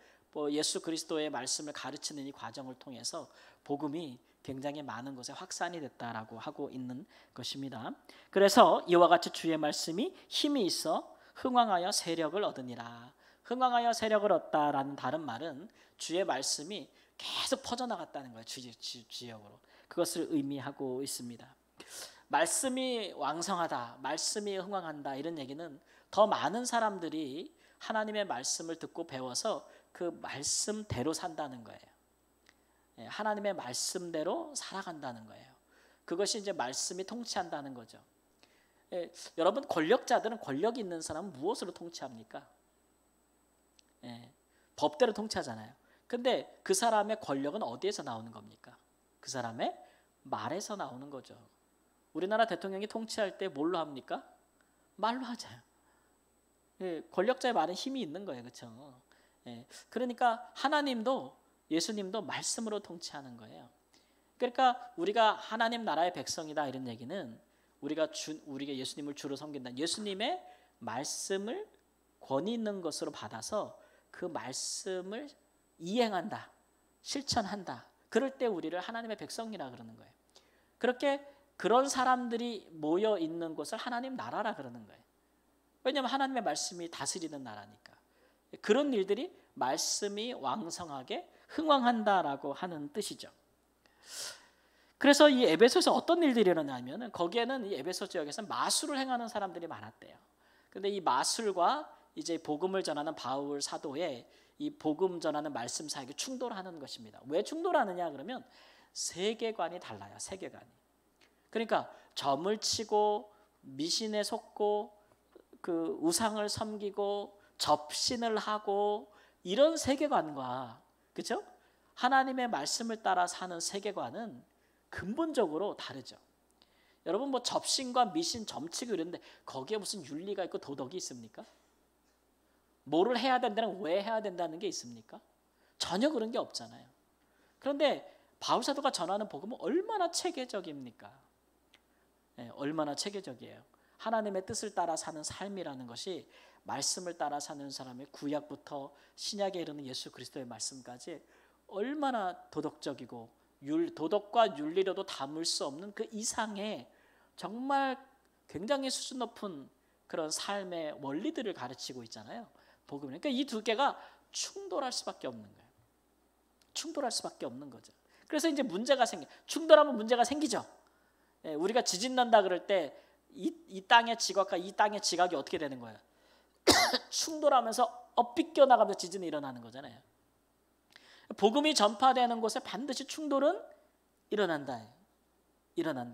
예수 그리스도의 말씀을 가르치는 이 과정을 통해서 복음이 굉장히 많은 곳에 확산이 됐다라고 하고 있는 것입니다. 그래서 이와 같이 주의 말씀이 힘이 있어 흥왕하여 세력을 얻으니라. 흥왕하여 세력을 얻다라는 다른 말은 주의 말씀이 계속 퍼져나갔다는 거예요. 지역으로. 그것을 의미하고 있습니다. 말씀이 왕성하다, 말씀이 흥왕한다 이런 얘기는 더 많은 사람들이 하나님의 말씀을 듣고 배워서 그 말씀대로 산다는 거예요. 하나님의 말씀대로 살아간다는 거예요. 그것이 이제 말씀이 통치한다는 거죠. 여러분, 권력자들은 권력이 있는 사람은 무엇으로 통치합니까? 법대로 통치하잖아요. 근데 그 사람의 권력은 어디에서 나오는 겁니까? 그 사람의 말에서 나오는 거죠. 우리나라 대통령이 통치할 때 뭘로 합니까? 말로 하잖아요. 권력자의 말은 힘이 있는 거예요. 그렇죠? 그러니까 하나님도 예수님도 말씀으로 통치하는 거예요. 그러니까 우리가 하나님 나라의 백성이다 이런 얘기는 우리가 예수님을 주로 섬긴다. 예수님의 말씀을 권위 있는 것으로 받아서 그 말씀을 이행한다, 실천한다. 그럴 때 우리를 하나님의 백성이라 그러는 거예요. 그렇게 그런 사람들이 모여 있는 곳을 하나님 나라라 그러는 거예요. 왜냐하면 하나님의 말씀이 다스리는 나라니까. 그런 일들이 말씀이 왕성하게 흥왕한다라고 하는 뜻이죠. 그래서 이 에베소에서 어떤 일들이 일어나냐면 거기에는 이 에베소 지역에서 마술을 행하는 사람들이 많았대요. 근데 이 마술과 이제 복음을 전하는 바울 사도의 이 복음 전하는 말씀 사이에 충돌하는 것입니다. 왜 충돌하느냐 그러면 세계관이 달라요. 세계관이. 그러니까 점을 치고 미신에 속고 그 우상을 섬기고 접신을 하고 이런 세계관과 그렇죠? 하나님의 말씀을 따라 사는 세계관은 근본적으로 다르죠. 여러분 뭐 접신과 미신, 점치고 이런데 거기에 무슨 윤리가 있고 도덕이 있습니까? 뭐를 해야 된다는 왜 해야 된다는 게 있습니까? 전혀 그런 게 없잖아요. 그런데 바울 사도가 전하는 복음은 얼마나 체계적입니까? 얼마나 체계적이에요. 하나님의 뜻을 따라 사는 삶이라는 것이 말씀을 따라 사는 사람의 구약부터 신약에 이르는 예수 그리스도의 말씀까지 얼마나 도덕적이고 도덕과 윤리로도 담을 수 없는 그 이상의 정말 굉장히 수준 높은 그런 삶의 원리들을 가르치고 있잖아요. 복음은. 그러니까 이 두 개가 충돌할 수밖에 없는 거예요. 충돌할 수밖에 없는 거죠. 그래서 이제 문제가 충돌하면 문제가 생기죠. 우리가 지진 난다 그럴 때 이 땅의 지각과 이 땅의 지각이 어떻게 되는 거예요? 충돌하면서 엇비껴 나가면서 지진이 일어나는 거잖아요. 복음이 전파되는 곳에 반드시 충돌은 일어난다.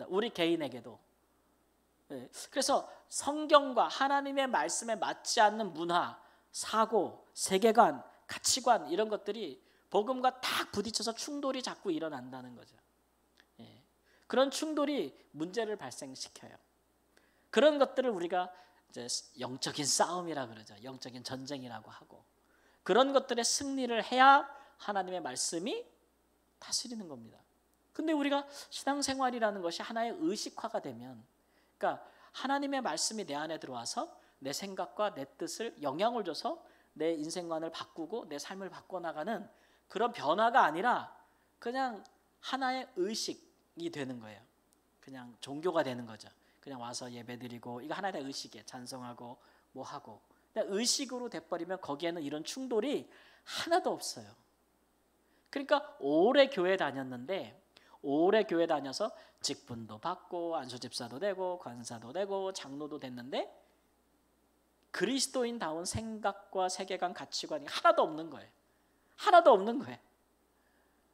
우리 개인에게도. 그래서 성경과 하나님의 말씀에 맞지 않는 문화, 사고, 세계관, 가치관 이런 것들이 복음과 딱 부딪혀서 충돌이 자꾸 일어난다는 거죠. 그런 충돌이 문제를 발생시켜요. 그런 것들을 우리가 이제 영적인 싸움이라 그러죠. 영적인 전쟁이라고 하고 그런 것들의 승리를 해야 하나님의 말씀이 다스리는 겁니다. 근데 우리가 신앙생활이라는 것이 하나의 의식화가 되면 그러니까 하나님의 말씀이 내 안에 들어와서 내 생각과 내 뜻을 영향을 줘서 내 인생관을 바꾸고 내 삶을 바꿔나가는 그런 변화가 아니라 그냥 하나의 의식이 되는 거예요. 그냥 종교가 되는 거죠. 그냥 와서 예배드리고 이거 하나의 의식이에요. 찬송하고 뭐 하고. 의식으로 돼버리면 거기에는 이런 충돌이 하나도 없어요. 그러니까 오래 교회 다녔는데 오래 교회 다녀서 직분도 받고 안수집사도 되고 관사도 되고 장로도 됐는데 그리스도인다운 생각과 세계관, 가치관이 하나도 없는 거예요. 하나도 없는 거예요.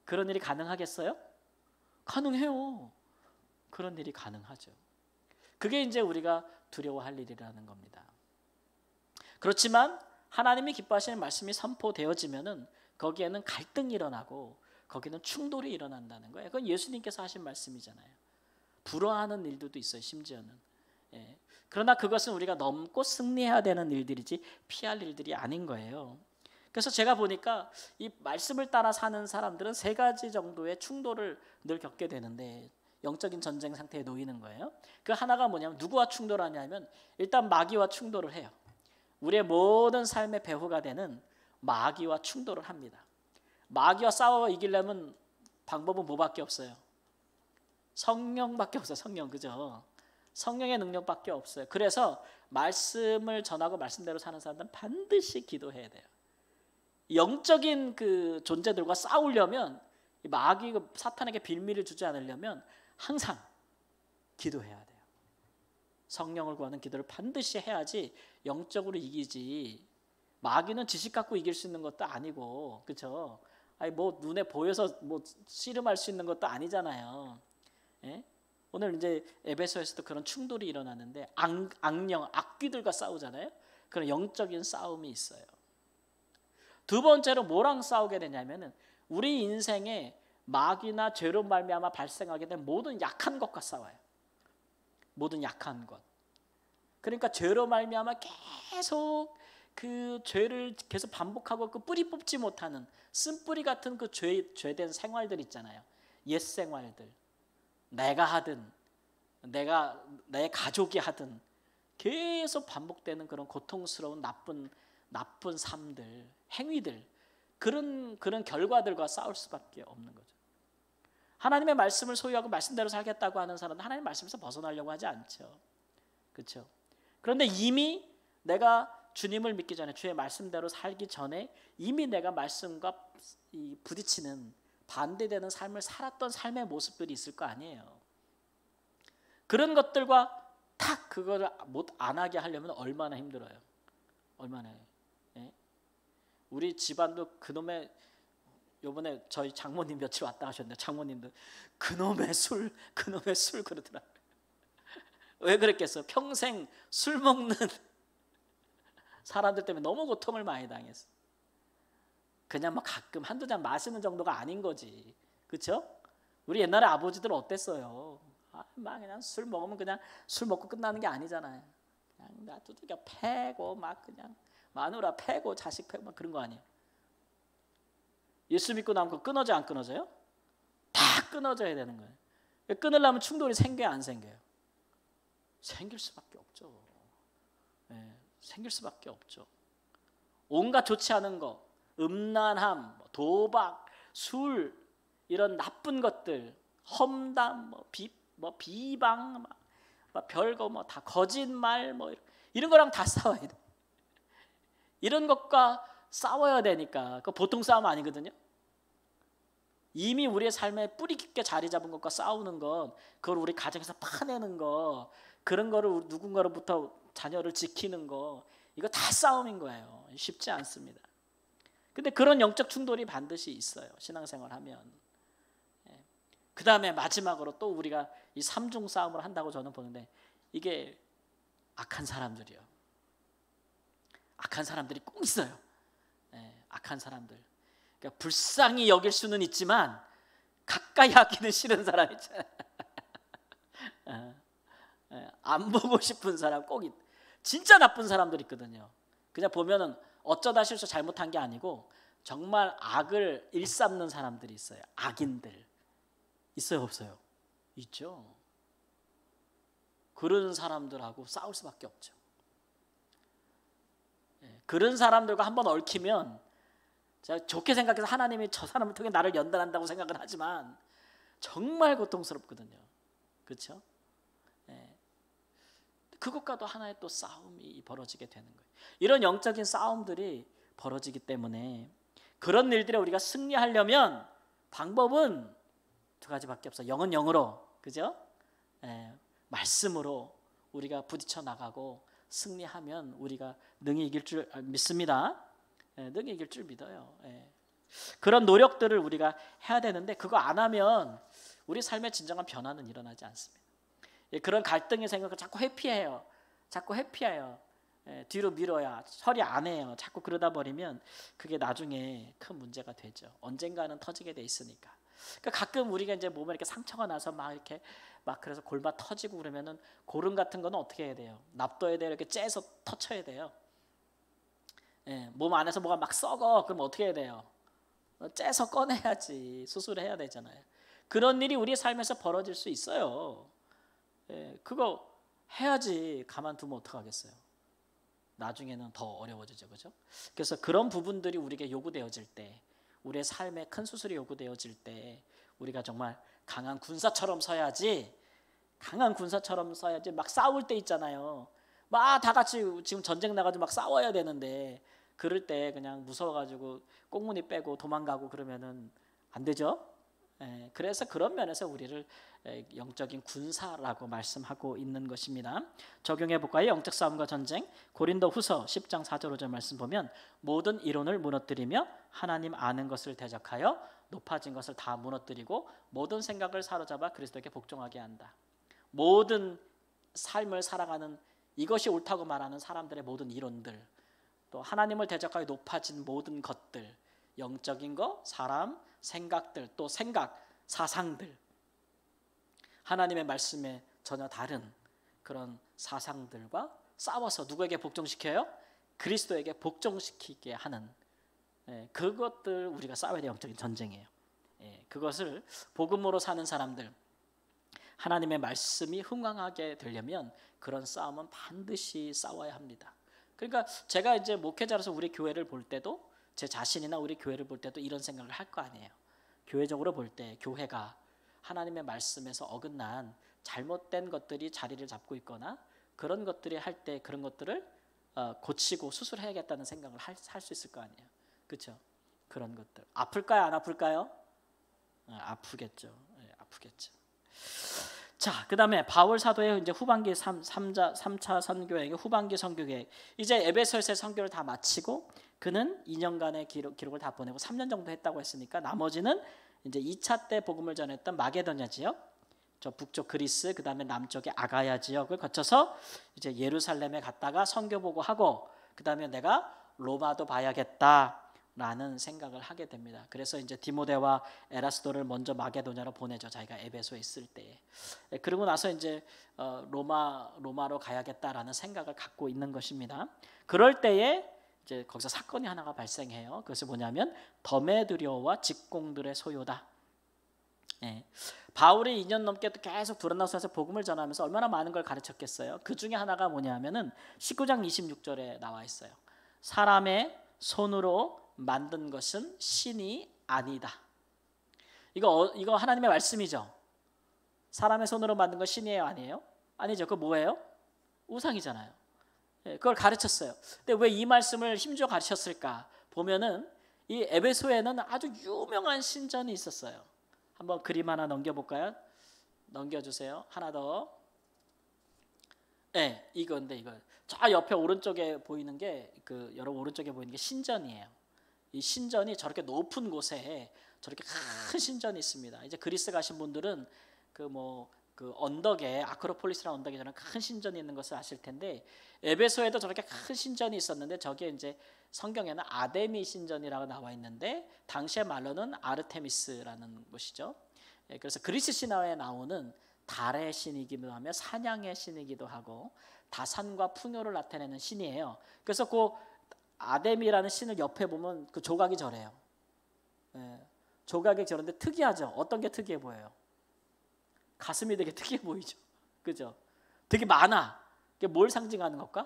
그런 일이 가능하겠어요? 가능해요. 그런 일이 가능하죠. 그게 이제 우리가 두려워할 일이라는 겁니다. 그렇지만 하나님이 기뻐하시는 말씀이 선포되어지면은 거기에는 갈등이 일어나고 거기는 충돌이 일어난다는 거예요. 그건 예수님께서 하신 말씀이잖아요. 불화하는 일들도 있어요. 심지어는. 그러나 그것은 우리가 넘고 승리해야 되는 일들이지 피할 일들이 아닌 거예요. 그래서 제가 보니까 이 말씀을 따라 사는 사람들은 세 가지 정도의 충돌을 늘 겪게 되는데 영적인 전쟁 상태에 놓이는 거예요. 그 하나가 뭐냐면 누구와 충돌하냐면 일단 마귀와 충돌을 해요. 우리의 모든 삶의 배후가 되는 마귀와 충돌을 합니다. 마귀와 싸워 이기려면 방법은 뭐밖에 없어요? 성령밖에 없어요. 성령, 그죠? 성령의 능력밖에 없어요. 그래서 말씀을 전하고 말씀대로 사는 사람들은 반드시 기도해야 돼요. 영적인 그 존재들과 싸우려면, 마귀 사탄에게 빌미를 주지 않으려면 항상 기도해야 돼요. 성령을 구하는 기도를 반드시 해야지 영적으로 이기지. 마귀는 지식 갖고 이길 수 있는 것도 아니고, 그렇죠? 아니 뭐 눈에 보여서 뭐 씨름할 수 있는 것도 아니잖아요. 예? 오늘 이제 에베소에서도 그런 충돌이 일어나는데 악령, 악귀들과 싸우잖아요. 그런 영적인 싸움이 있어요. 두 번째로 뭐랑 싸우게 되냐면은 우리 인생에 마귀나 죄로 말미암아 발생하게 된 모든 약한 것과 싸워요. 모든 약한 것. 그러니까 죄로 말미암아 계속 그 죄를 계속 반복하고 그 뿌리 뽑지 못하는 쓴뿌리 같은 그 죄된 생활들 있잖아요. 옛 생활들. 내가 하든 내 가족이 하든 계속 반복되는 그런 고통스러운 나쁜 삶들, 행위들, 그런 결과들과 싸울 수밖에 없는 거죠. 하나님의 말씀을 소유하고 말씀대로 살겠다고 하는 사람은 하나님의 말씀에서 벗어나려고 하지 않죠. 그렇죠? 그런데 이미 내가 주님을 믿기 전에, 주의 말씀대로 살기 전에 이미 내가 말씀과 부딪히는 반대되는 삶을 살았던 삶의 모습들이 있을 거 아니에요. 그런 것들과 탁 그거를 안 하게 하려면 얼마나 힘들어요. 얼마나. 예? 우리 집안도 그놈의, 요번에 저희 장모님 며칠 왔다 하셨는데 장모님도 그놈의 술 그러더라. 왜 그랬겠어? 평생 술 먹는 사람들 때문에 너무 고통을 많이 당했어. 그냥 뭐 가끔 한두 잔 마시는 정도가 아닌 거지. 그렇죠? 우리 옛날에 아버지들 어땠어요? 막 그냥 술 먹으면 그냥 술 먹고 끝나는 게 아니잖아요. 그냥 나 두들겨 패고 막 그냥 마누라 패고 자식 패고 막 그런 거 아니에요. 예수 믿고 나면 그거 끊어져 안 끊어져요? 다 끊어져야 되는 거예요. 끊으려면 충돌이 생겨요 안 생겨요? 생길 수밖에 없죠. 네, 생길 수밖에 없죠. 온갖 좋지 않은 거, 음란함, 도박, 술, 이런 나쁜 것들, 험담, 비방, 별거 다 거짓말, 이런 거랑 다 싸워야 돼. 이런 것과 싸워야 되니까 그 보통 싸움 아니거든요. 이미 우리의 삶에 뿌리 깊게 자리 잡은 것과 싸우는 것, 그걸 우리 가정에서 파내는 거, 그런 거를 누군가로부터 자녀를 지키는 거, 이거 다 싸움인 거예요. 쉽지 않습니다. 근데 그런 영적 충돌이 반드시 있어요. 신앙생활 하면. 그 다음에 마지막으로 또 우리가 이 삼중 싸움을 한다고 저는 보는데, 이게 악한 사람들이요. 악한 사람들이 꼭 있어요. 악한 사람들. 그러니까 불쌍히 여길 수는 있지만 가까이 하기는 싫은 사람 있잖아요. 안 보고 싶은 사람 꼭 진짜 나쁜 사람들 있거든요. 그냥 보면은 어쩌다 실수 잘못한 게 아니고 정말 악을 일삼는 사람들이 있어요. 악인들. 있어요 없어요? 있죠. 그런 사람들하고 싸울 수밖에 없죠. 그런 사람들과 한번 얽히면, 제가 좋게 생각해서 하나님이 저 사람을 통해 나를 연단한다고 생각은 하지만 정말 고통스럽거든요. 그렇죠? 그것과도 하나의 또 싸움이 벌어지게 되는 거예요. 이런 영적인 싸움들이 벌어지기 때문에 그런 일들에 우리가 승리하려면 방법은 두 가지밖에 없어요. 영은 영으로, 그죠? 말씀으로 우리가 부딪혀 나가고 승리하면 우리가 능히 이길 줄 믿습니다. 능히 이길 줄 믿어요. 그런 노력들을 우리가 해야 되는데, 그거 안 하면 우리 삶의 진정한 변화는 일어나지 않습니다. 그런 갈등이 생겨서 자꾸 회피해요. 뒤로 밀어야, 처리 안 해요. 자꾸 그러다 버리면 그게 나중에 큰 문제가 되죠. 언젠가는 터지게 돼 있으니까. 그러니까 가끔 우리가 이제 몸에 이렇게 상처가 나서 그래서 골마 터지고 그러면은 고름 같은 거는 어떻게 해야 돼요? 납둬야 돼요. 이렇게 째서 터쳐야 돼요. 몸 안에서 뭐가 막 썩어. 그럼 어떻게 해야 돼요? 째서 꺼내야지. 수술해야 되잖아요. 그런 일이 우리의 삶에서 벌어질 수 있어요. 그거 해야지. 가만두면 어떡하겠어요? 나중에는 더 어려워지죠, 그죠? 그래서 그런 부분들이 우리에게 요구되어질 때, 우리의 삶에 큰 수술이 요구되어질 때, 우리가 정말 강한 군사처럼 서야지. 강한 군사처럼 서야지. 막 싸울 때 있잖아요. 막 다 같이 지금 전쟁 나가지고 막 싸워야 되는데, 그럴 때 그냥 무서워가지고 꽁무니 빼고 도망가고 그러면은 안 되죠. 그래서 그런 면에서 우리를 영적인 군사라고 말씀하고 있는 것입니다. 적용해 볼까요? 영적 싸움과 전쟁. 고린도후서 10장 4절 5절 말씀 보면 모든 이론을 무너뜨리며 하나님 아는 것을 대적하여 높아진 것을 다 무너뜨리고 모든 생각을 사로잡아 그리스도께 복종하게 한다. 모든 삶을 살아가는 이것이 옳다고 말하는 사람들의 모든 이론들, 또 하나님을 대적하여 높아진 모든 것들, 영적인 것, 사람, 생각들, 또 생각, 사상들, 하나님의 말씀에 전혀 다른 그런 사상들과 싸워서 누구에게 복종시켜요? 그리스도에게 복종시키게 하는 그것들 우리가 싸워야 될 영적인 전쟁이에요. 그것을 복음으로 사는 사람들, 하나님의 말씀이 흥왕하게 되려면 그런 싸움은 반드시 싸워야 합니다. 그러니까 제가 이제 목회자로서 우리 교회를 볼 때도, 제 자신이나 우리 교회를 볼 때도 이런 생각을 할 거 아니에요. 교회적으로 볼 때 교회가 하나님의 말씀에서 어긋난 잘못된 것들이 자리를 잡고 있거나 그런 것들이 할 때 그런 것들을 고치고 수술해야겠다는 생각을 할 수 있을 거 아니에요. 그렇죠? 그런 것들 아플까요? 안 아플까요? 아프겠죠. 아프겠죠. 자, 그다음에 바울 사도의 이제 후반기 3차 선교여행, 후반기 선교 계획. 이제 에베소에서의 선교를 다 마치고 그는 2년간의 기록을 다 보내고 3년 정도 했다고 했으니까 나머지는 이제 2차 때 복음을 전했던 마게도냐 지역, 저 북쪽 그리스, 그다음에 남쪽의 아가야 지역을 거쳐서 이제 예루살렘에 갔다가 선교 보고하고 그다음에 내가 로마도 봐야겠다라는 생각을 하게 됩니다. 그래서 이제 디모데와 에라스도를 먼저 마게도냐로 보내죠. 자기가 에베소에 있을 때. 그러고 나서 이제 로마로 가야겠다라는 생각을 갖고 있는 것입니다. 그럴 때에 이제 거기서 사건이 하나가 발생해요. 그것이 뭐냐면 더메드리오와 직공들의 소요다. 바울이 2년 넘게 계속 두란노스에서 복음을 전하면서 얼마나 많은 걸 가르쳤겠어요. 그 중에 하나가 뭐냐면은 19장 26절에 나와 있어요. 사람의 손으로 만든 것은 신이 아니다. 이거 하나님의 말씀이죠. 사람의 손으로 만든 건 신이에요, 아니에요? 아니죠. 그거 뭐예요? 우상이잖아요. 그걸 가르쳤어요. 근데 왜 이 말씀을 힘주어 가르쳤을까? 보면은 이 에베소에는 아주 유명한 신전이 있었어요. 한번 그림 하나 넘겨볼까요? 넘겨주세요. 하나 더. 이건데 이거 저 옆에 오른쪽에 보이는 게 여러분 오른쪽에 보이는 게 신전이에요. 이 신전이 저렇게 높은 곳에 저렇게 큰 신전이 있습니다. 이제 그리스 가신 분들은 그 언덕에 아크로폴리스라는 언덕에 저런 큰 신전이 있는 것을 아실 텐데 에베소에도 저렇게 큰 신전이 있었는데 저기에 이제 성경에는 아데미 신전이라고 나와 있는데 당시의 말로는 아르테미스라는 곳이죠. 그래서 그리스 신화에 나오는 달의 신이기도 하며 사냥의 신이기도 하고 다산과 풍요를 나타내는 신이에요. 그래서 그 아데미라는 신을 옆에 보면 그 조각이 저래요. 조각이 저런데 특이하죠. 어떤 게 특이해 보여요? 가슴이 되게 특이해 보이죠. 그죠? 되게 많아. 이게 뭘 상징하는 걸까?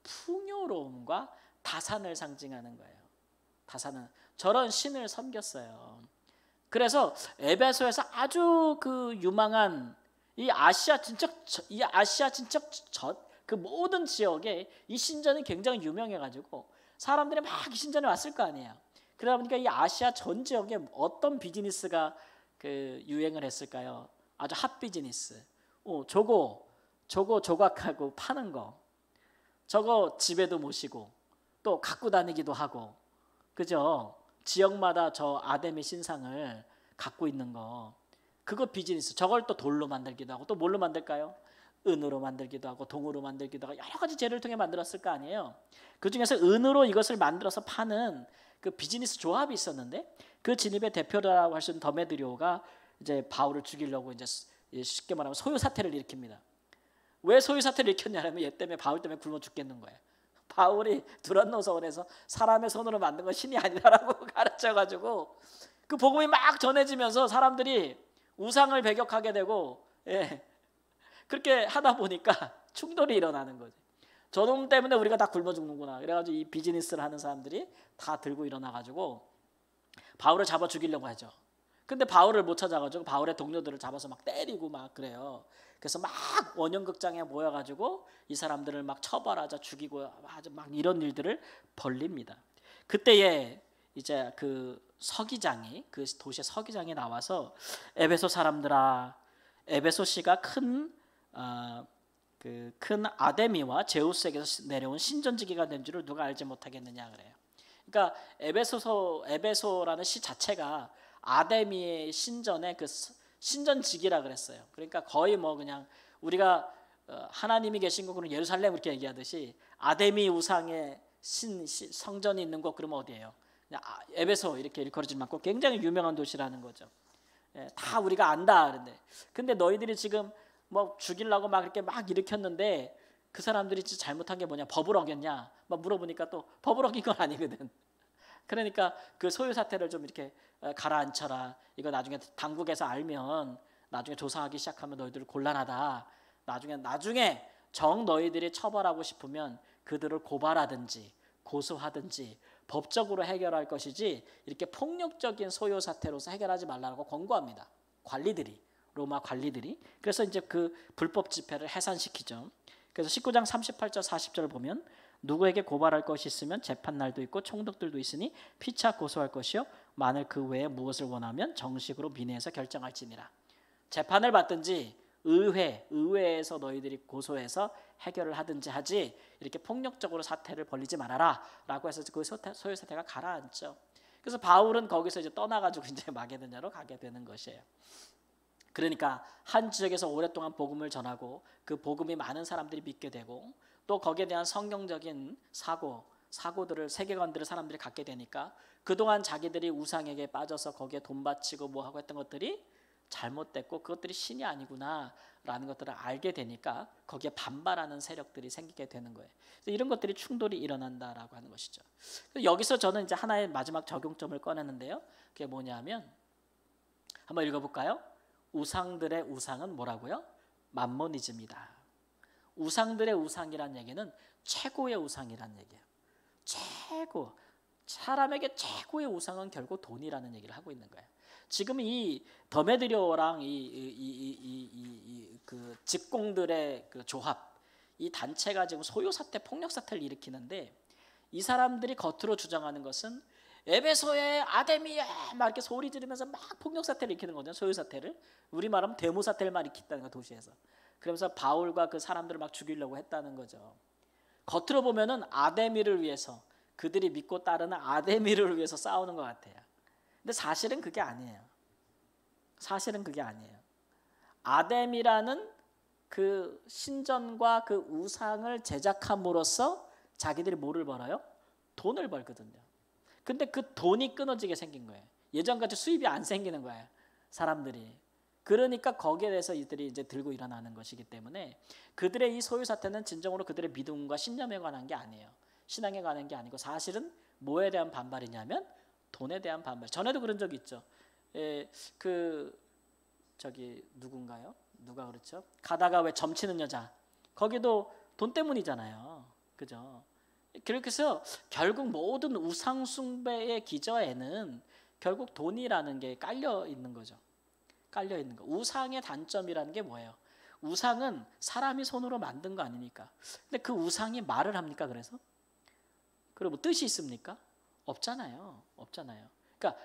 풍요로움과 다산을 상징하는 거예요. 다산은 저런 신을 섬겼어요. 그래서 에베소에서 아주 그 유망한 이 아시아 진척 그 모든 지역에 이 신전이 굉장히 유명해가지고 사람들이 막 이 신전에 왔을 거 아니에요. 그러다 보니까 이 아시아 전 지역에 어떤 비즈니스가 유행을 했을까요? 아주 핫 비즈니스. 저거 조각하고 파는 거. 저거 집에도 모시고 또 갖고 다니기도 하고. 그죠? 지역마다 저 아데미 신상을 갖고 있는 거. 그거 비즈니스. 저걸 또 돌로 만들기도 하고 또 뭘로 만들까요? 은으로 만들기도 하고 동으로 만들기도 하고 여러 가지 재료를 통해 만들었을 거 아니에요. 그중에서 은으로 이것을 만들어서 파는 그 비즈니스 조합이 있었는데 그 진입의 대표라고 할 수 있는 더메드리오가 이제 바울을 죽이려고 이제 쉽게 말하면 소요 사태를 일으킵니다. 왜 소요 사태를 일으켰냐면 얘 때문에 바울 때문에 굶어 죽겠는 거예요. 바울이 두란노서원에서 사람의 손으로 만든 건 신이 아니다라고 가르쳐가지고 그 복음이 막 전해지면서 사람들이 우상을 배격하게 되고 그렇게 하다 보니까 충돌이 일어나는 거죠. 저놈 때문에 우리가 다 굶어 죽는구나. 그래가지고 이 비즈니스를 하는 사람들이 다 들고 일어나가지고 바울을 잡아 죽이려고 하죠. 근데 바울을 못 찾아가지고 바울의 동료들을 잡아서 막 때리고 막 그래요. 그래서 막 원형극장에 모여가지고 이 사람들을 막 처벌하자, 죽이고 아주 막 이런 일들을 벌립니다. 그때에 이제 그 서기장이, 그 도시의 서기장이 나와서 에베소 사람들아, 에베소시가 큰 아데미와 제우스에게서 내려온 신전지기가 된 줄을 누가 알지 못하겠느냐 그래요. 그러니까 에베소라는 시 자체가 아데미의 신전의 그 신전지기라 그랬어요. 그러니까 거의 뭐 그냥 우리가 하나님이 계신 곳, 그럼 예루살렘 이렇게 얘기하듯이 아데미 우상의 성전이 있는 곳 그러면 어디예요? 그냥 에베소 이렇게 일컬어지지 않고 굉장히 유명한 도시라는 거죠. 예, 다 우리가 안다 그런데, 근데 너희들이 지금 뭐 죽이려고 막 이렇게 막 일으켰는데 그 사람들이 진짜 잘못한 게 뭐냐, 법을 어겼냐 막 물어보니까 또 법을 어긴 건 아니거든. 그러니까 그 소유 사태를 좀 이렇게 가라앉혀라. 이거 나중에 당국에서 알면 나중에 조사하기 시작하면 너희들 곤란하다. 나중에 정 너희들이 처벌하고 싶으면 그들을 고발하든지 고소하든지 법적으로 해결할 것이지 이렇게 폭력적인 소요 사태로서 해결하지 말라고 권고합니다. 로마 관리들이. 그래서 이제 그 불법 집회를 해산시키죠. 그래서 19장 38절 40절을 보면 누구에게 고발할 것이 있으면 재판날도 있고 총독들도 있으니 피차 고소할 것이요 만일 그 외에 무엇을 원하면 정식으로 민회에서 결정할지니라. 재판을 받든지 의회에서 너희들이 고소해서 해결을 하든지 하지 이렇게 폭력적으로 사태를 벌이지 말아라 라고 해서 그 소요 사태가 가라앉죠. 그래서 바울은 거기서 이제 떠나가지고 이제 마게도냐로 가게 되는 것이에요. 그러니까 한 지역에서 오랫동안 복음을 전하고 그 복음이 많은 사람들이 믿게 되고 또 거기에 대한 성경적인 사고들을, 세계관들을 사람들이 갖게 되니까 그동안 자기들이 우상에게 빠져서 거기에 돈 바치고 뭐하고 했던 것들이 잘못됐고 그것들이 신이 아니구나 라는 것들을 알게 되니까 거기에 반발하는 세력들이 생기게 되는 거예요. 그래서 이런 것들이 충돌이 일어난다라고 하는 것이죠. 여기서 저는 이제 하나의 마지막 적용점을 꺼내는데요. 그게 뭐냐면 한번 읽어볼까요? 우상들의 우상은 뭐라고요? 맘모니즘이다. 우상들의 우상이란 얘기는 최고의 우상이란 얘기예요. 사람에게 최고의 우상은 결국 돈이라는 얘기를 하고 있는 거예요. 지금 이 더메드리오랑 그 직공들의 그 조합, 이 단체가 지금 소요 사태, 폭력 사태를 일으키는데 이 사람들이 겉으로 주장하는 것은 에베소의 아데미야 막 이렇게 소리 지르면서 막 폭력 사태를 일으키는 거죠. 소요 사태를 우리 말하면 데모 사태를 막 일으켰다는 거, 도시에서. 그러면서 바울과 그 사람들을 막 죽이려고 했다는 거죠. 겉으로 보면은 아데미를 위해서, 그들이 믿고 따르는 아데미를 위해서 싸우는 것 같아요. 근데 사실은 그게 아니에요. 아데미라는 그 신전과 그 우상을 제작함으로써 자기들이 뭐를 벌어요? 돈을 벌거든요. 근데 그 돈이 끊어지게 생긴 거예요. 예전같이 수입이 안 생기는 거예요, 사람들이. 그러니까 거기에 대해서 이들이 이제 들고 일어나는 것이기 때문에 그들의 이 소유 사태는 진정으로 그들의 믿음과 신념에 관한 게 아니에요. 신앙에 관한 게 아니고 사실은 뭐에 대한 반발이냐면 돈에 대한 반발. 전에도 그런 적이 있죠. 누군가요? 누가 그렇죠? 가다가 왜 점치는 여자. 거기도 돈 때문이잖아요. 그죠? 그렇게 해서 결국 모든 우상 숭배의 기저에는 결국 돈이라는 게 깔려 있는 거죠. 깔려 있는 거. 우상의 단점이라는 게 뭐예요? 우상은 사람이 손으로 만든 거 아니니까. 근데 그 우상이 말을 합니까? 그래서? 그리고 뭐 뜻이 있습니까? 없잖아요. 그러니까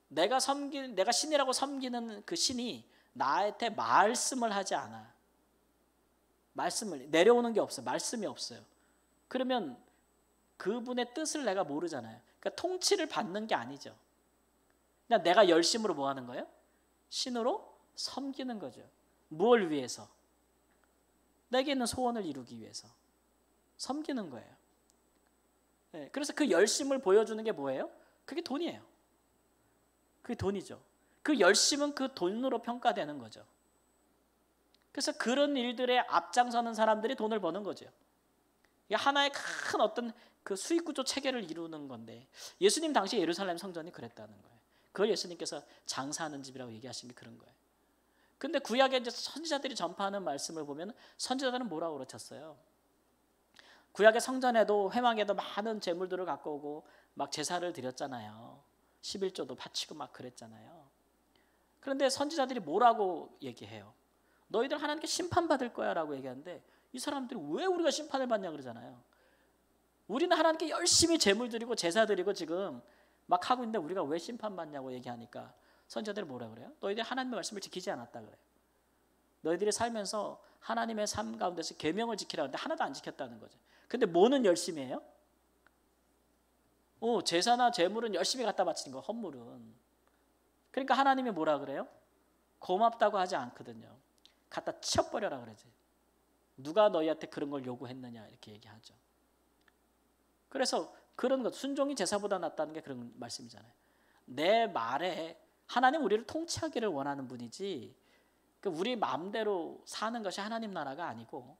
내가 신이라고 섬기는 그 신이 나한테 말씀을 하지 않아. 말씀을 내려오는 게 없어요. 말씀이 없어요. 그러면 그분의 뜻을 내가 모르잖아요. 그러니까 통치를 받는 게 아니죠. 그냥 내가 열심으로 뭐 하는 거예요? 신으로 섬기는 거죠. 무엇을 위해서? 내게 있는 소원을 이루기 위해서 섬기는 거예요. 네, 그래서 그 열심을 보여주는 게 뭐예요? 그게 돈이에요. 그게 돈이죠. 그 열심은 그 돈으로 평가되는 거죠. 그래서 그런 일들에 앞장서는 사람들이 돈을 버는 거죠. 이게 하나의 큰 어떤 그 수익구조 체계를 이루는 건데 예수님 당시 예루살렘 성전이 그랬다는 거예요. 그걸 예수님께서 장사하는 집이라고 얘기하신 게 그런 거예요. 근데 구약에 이제 선지자들이 전파하는 말씀을 보면 선지자들은 뭐라고 그러셨어요? 구약의 성전에도 회막에도 많은 제물들을 갖고 오고 막 제사를 드렸잖아요. 11조도 바치고 막 그랬잖아요. 그런데 선지자들이 뭐라고 얘기해요? 너희들 하나님께 심판받을 거야 라고 얘기하는데 이 사람들이 왜 우리가 심판을 받냐 그러잖아요. 우리는 하나님께 열심히 제물 드리고 제사 드리고 지금 막 하고 있는데 우리가 왜 심판받냐고 얘기하니까 선지자들이 뭐라 그래요? 너희들이 하나님의 말씀을 지키지 않았다 그래요. 너희들이 살면서 하나님의 삶 가운데서 계명을 지키라 하는데 하나도 안 지켰다는 거죠. 근데 뭐는 열심히 해요? 제사나 제물은 열심히 갖다 바치는 거, 헌물은. 그러니까 하나님이 뭐라 그래요? 고맙다고 하지 않거든요. 갖다 치워버려라 그러지. 누가 너희한테 그런 걸 요구했느냐 이렇게 얘기하죠. 그래서 그런 것, 순종이 제사보다 낫다는 게 그런 말씀이잖아요. 내 말에 하나님 우리를 통치하기를 원하는 분이지 우리 마음대로 사는 것이 하나님 나라가 아니고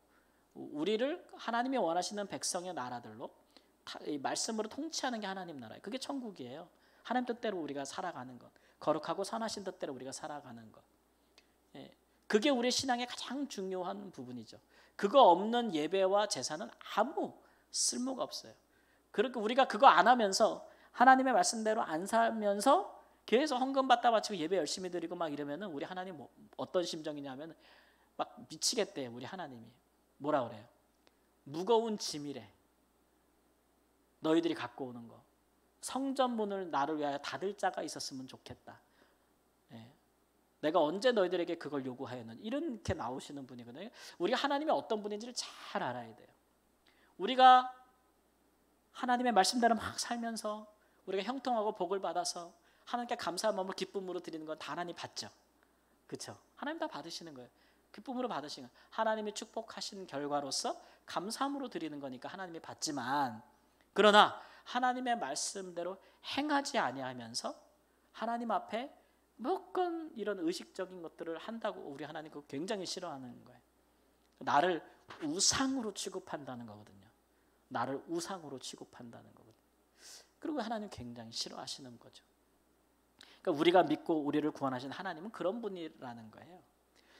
우리를 하나님이 원하시는 백성의 나라들로 이 말씀으로 통치하는 게 하나님 나라예요. 그게 천국이에요. 하나님 뜻대로 우리가 살아가는 것, 거룩하고 선하신 뜻대로 우리가 살아가는 것. 그게 우리 신앙의 가장 중요한 부분이죠. 그거 없는 예배와 제사는 아무 쓸모가 없어요. 그렇게 우리가 그거 안 하면서 하나님의 말씀대로 안 살면서 계속 헌금 받다 바치고 예배 열심히 드리고 막 이러면은 우리 하나님 어떤 심정이냐면 막 미치겠대요. 우리 하나님이 뭐라 그래요? 무거운 짐이래. 너희들이 갖고 오는 거. 성전 문을 나를 위하여 닫을 자가 있었으면 좋겠다. 내가 언제 너희들에게 그걸 요구하였느냐. 이렇게 나오시는 분이거든요. 우리가 하나님이 어떤 분인지를 잘 알아야 돼요. 우리가 하나님의 말씀대로 막 살면서 우리가 형통하고 복을 받아서 하나님께 감사한 마음으로 기쁨으로 드리는 건 다 하나님 받죠. 그렇죠? 하나님 다 받으시는 거예요. 기쁨으로 받으시는 거예요. 하나님이 축복하신 결과로서 감사함으로 드리는 거니까 하나님이 받지만 그러나 하나님의 말씀대로 행하지 아니하면서 하나님 앞에 무조건 이런 의식적인 것들을 한다고 우리 하나님 그거 굉장히 싫어하는 거예요. 나를 우상으로 취급한다는 거거든요. 나를 우상으로 취급한다는 거거든요. 그리고 하나님 굉장히 싫어하시는 거죠. 그러니까 우리가 믿고 우리를 구원하신 하나님은 그런 분이라는 거예요.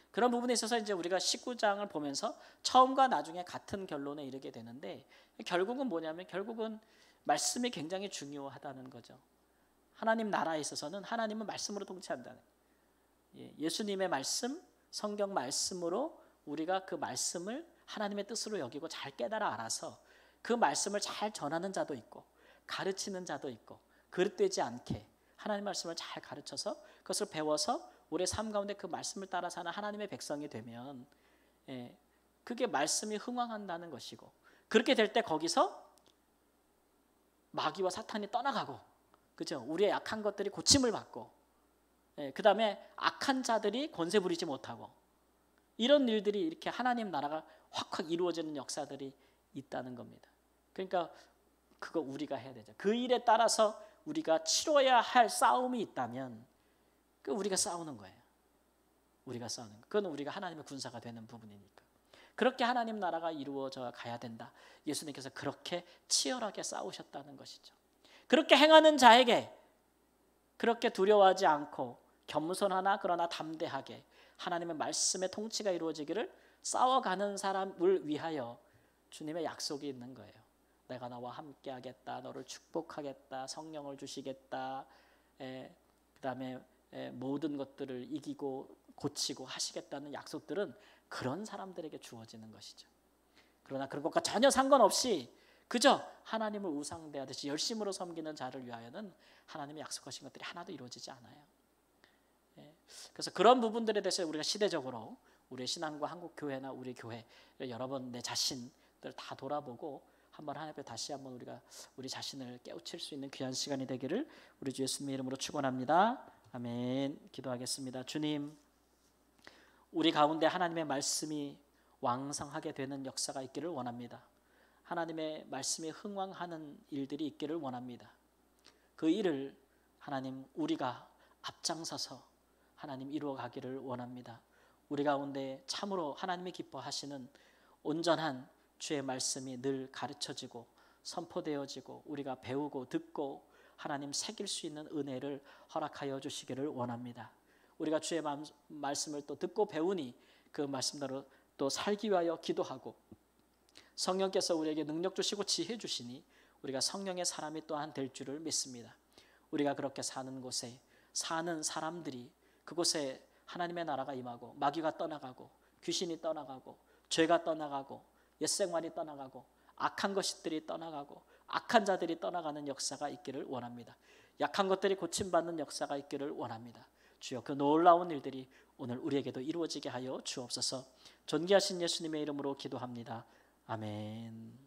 그런 부분에 있어서 이제 우리가 19장을 보면서 처음과 나중에 같은 결론에 이르게 되는데 결국은 뭐냐면 결국은 말씀이 굉장히 중요하다는 거죠. 하나님 나라에 있어서는 하나님은 말씀으로 통치한다는 거예요. 예수님의 말씀, 성경 말씀으로 우리가 그 말씀을 하나님의 뜻으로 여기고 잘 깨달아 알아서 그 말씀을 잘 전하는 자도 있고 가르치는 자도 있고 그릇되지 않게 하나님 말씀을 잘 가르쳐서 그것을 배워서 우리의 삶 가운데 그 말씀을 따라 사는 하나님의 백성이 되면 그게 말씀이 흥왕한다는 것이고 그렇게 될 때 거기서 마귀와 사탄이 떠나가고 그죠? 우리의 약한 것들이 고침을 받고 그 다음에 악한 자들이 권세 부리지 못하고 이런 일들이 이렇게 하나님 나라가 확확 이루어지는 역사들이 있다는 겁니다. 그러니까 그거 우리가 해야 되죠. 그 일에 따라서 우리가 치러야 할 싸움이 있다면 그 우리가 싸우는 거예요. 우리가 싸우는 거. 그건 우리가 하나님의 군사가 되는 부분이니까. 그렇게 하나님 나라가 이루어져 가야 된다. 예수님께서 그렇게 치열하게 싸우셨다는 것이죠. 그렇게 행하는 자에게 그렇게 두려워하지 않고 겸손하나 그러나 담대하게 하나님의 말씀의 통치가 이루어지기를 싸워가는 사람을 위하여 주님의 약속이 있는 거예요. 내가 너와 함께 하겠다. 너를 축복하겠다. 성령을 주시겠다. 그 다음에 모든 것들을 이기고 고치고 하시겠다는 약속들은 그런 사람들에게 주어지는 것이죠. 그러나 그런 것과 전혀 상관없이 그저 하나님을 우상대하듯이 열심으로 섬기는 자를 위하여는 하나님의 약속하신 것들이 하나도 이루어지지 않아요. 그래서 그런 부분들에 대해서 우리가 시대적으로 우리의 신앙과 한국교회나 우리 교회 여러 번 내 자신들 다 돌아보고 한번 하나님 앞에 다시 한번 우리가 우리 자신을 깨우칠 수 있는 귀한 시간이 되기를 우리 주 예수님의 이름으로 축원합니다. 아멘. 기도하겠습니다. 주님, 우리 가운데 하나님의 말씀이 왕성하게 되는 역사가 있기를 원합니다. 하나님의 말씀이 흥왕하는 일들이 있기를 원합니다. 그 일을 하나님 우리가 앞장서서 하나님 이루어가기를 원합니다. 우리 가운데 참으로 하나님이 기뻐하시는 온전한 주의 말씀이 늘 가르쳐지고 선포되어지고 우리가 배우고 듣고 하나님 새길 수 있는 은혜를 허락하여 주시기를 원합니다. 우리가 주의 말씀을 또 듣고 배우니 그 말씀대로 또 살기 위하여 기도하고 성령께서 우리에게 능력 주시고 지혜 주시니 우리가 성령의 사람이 또한 될 줄을 믿습니다. 우리가 그렇게 사는 곳에 사는 사람들이 그곳에 하나님의 나라가 임하고 마귀가 떠나가고 귀신이 떠나가고 죄가 떠나가고 옛생활이 떠나가고 악한 것들이 떠나가고 악한 자들이 떠나가는 역사가 있기를 원합니다. 약한 것들이 고침받는 역사가 있기를 원합니다. 주여, 그 놀라운 일들이 오늘 우리에게도 이루어지게 하여 주옵소서. 존귀하신 예수님의 이름으로 기도합니다. 아멘.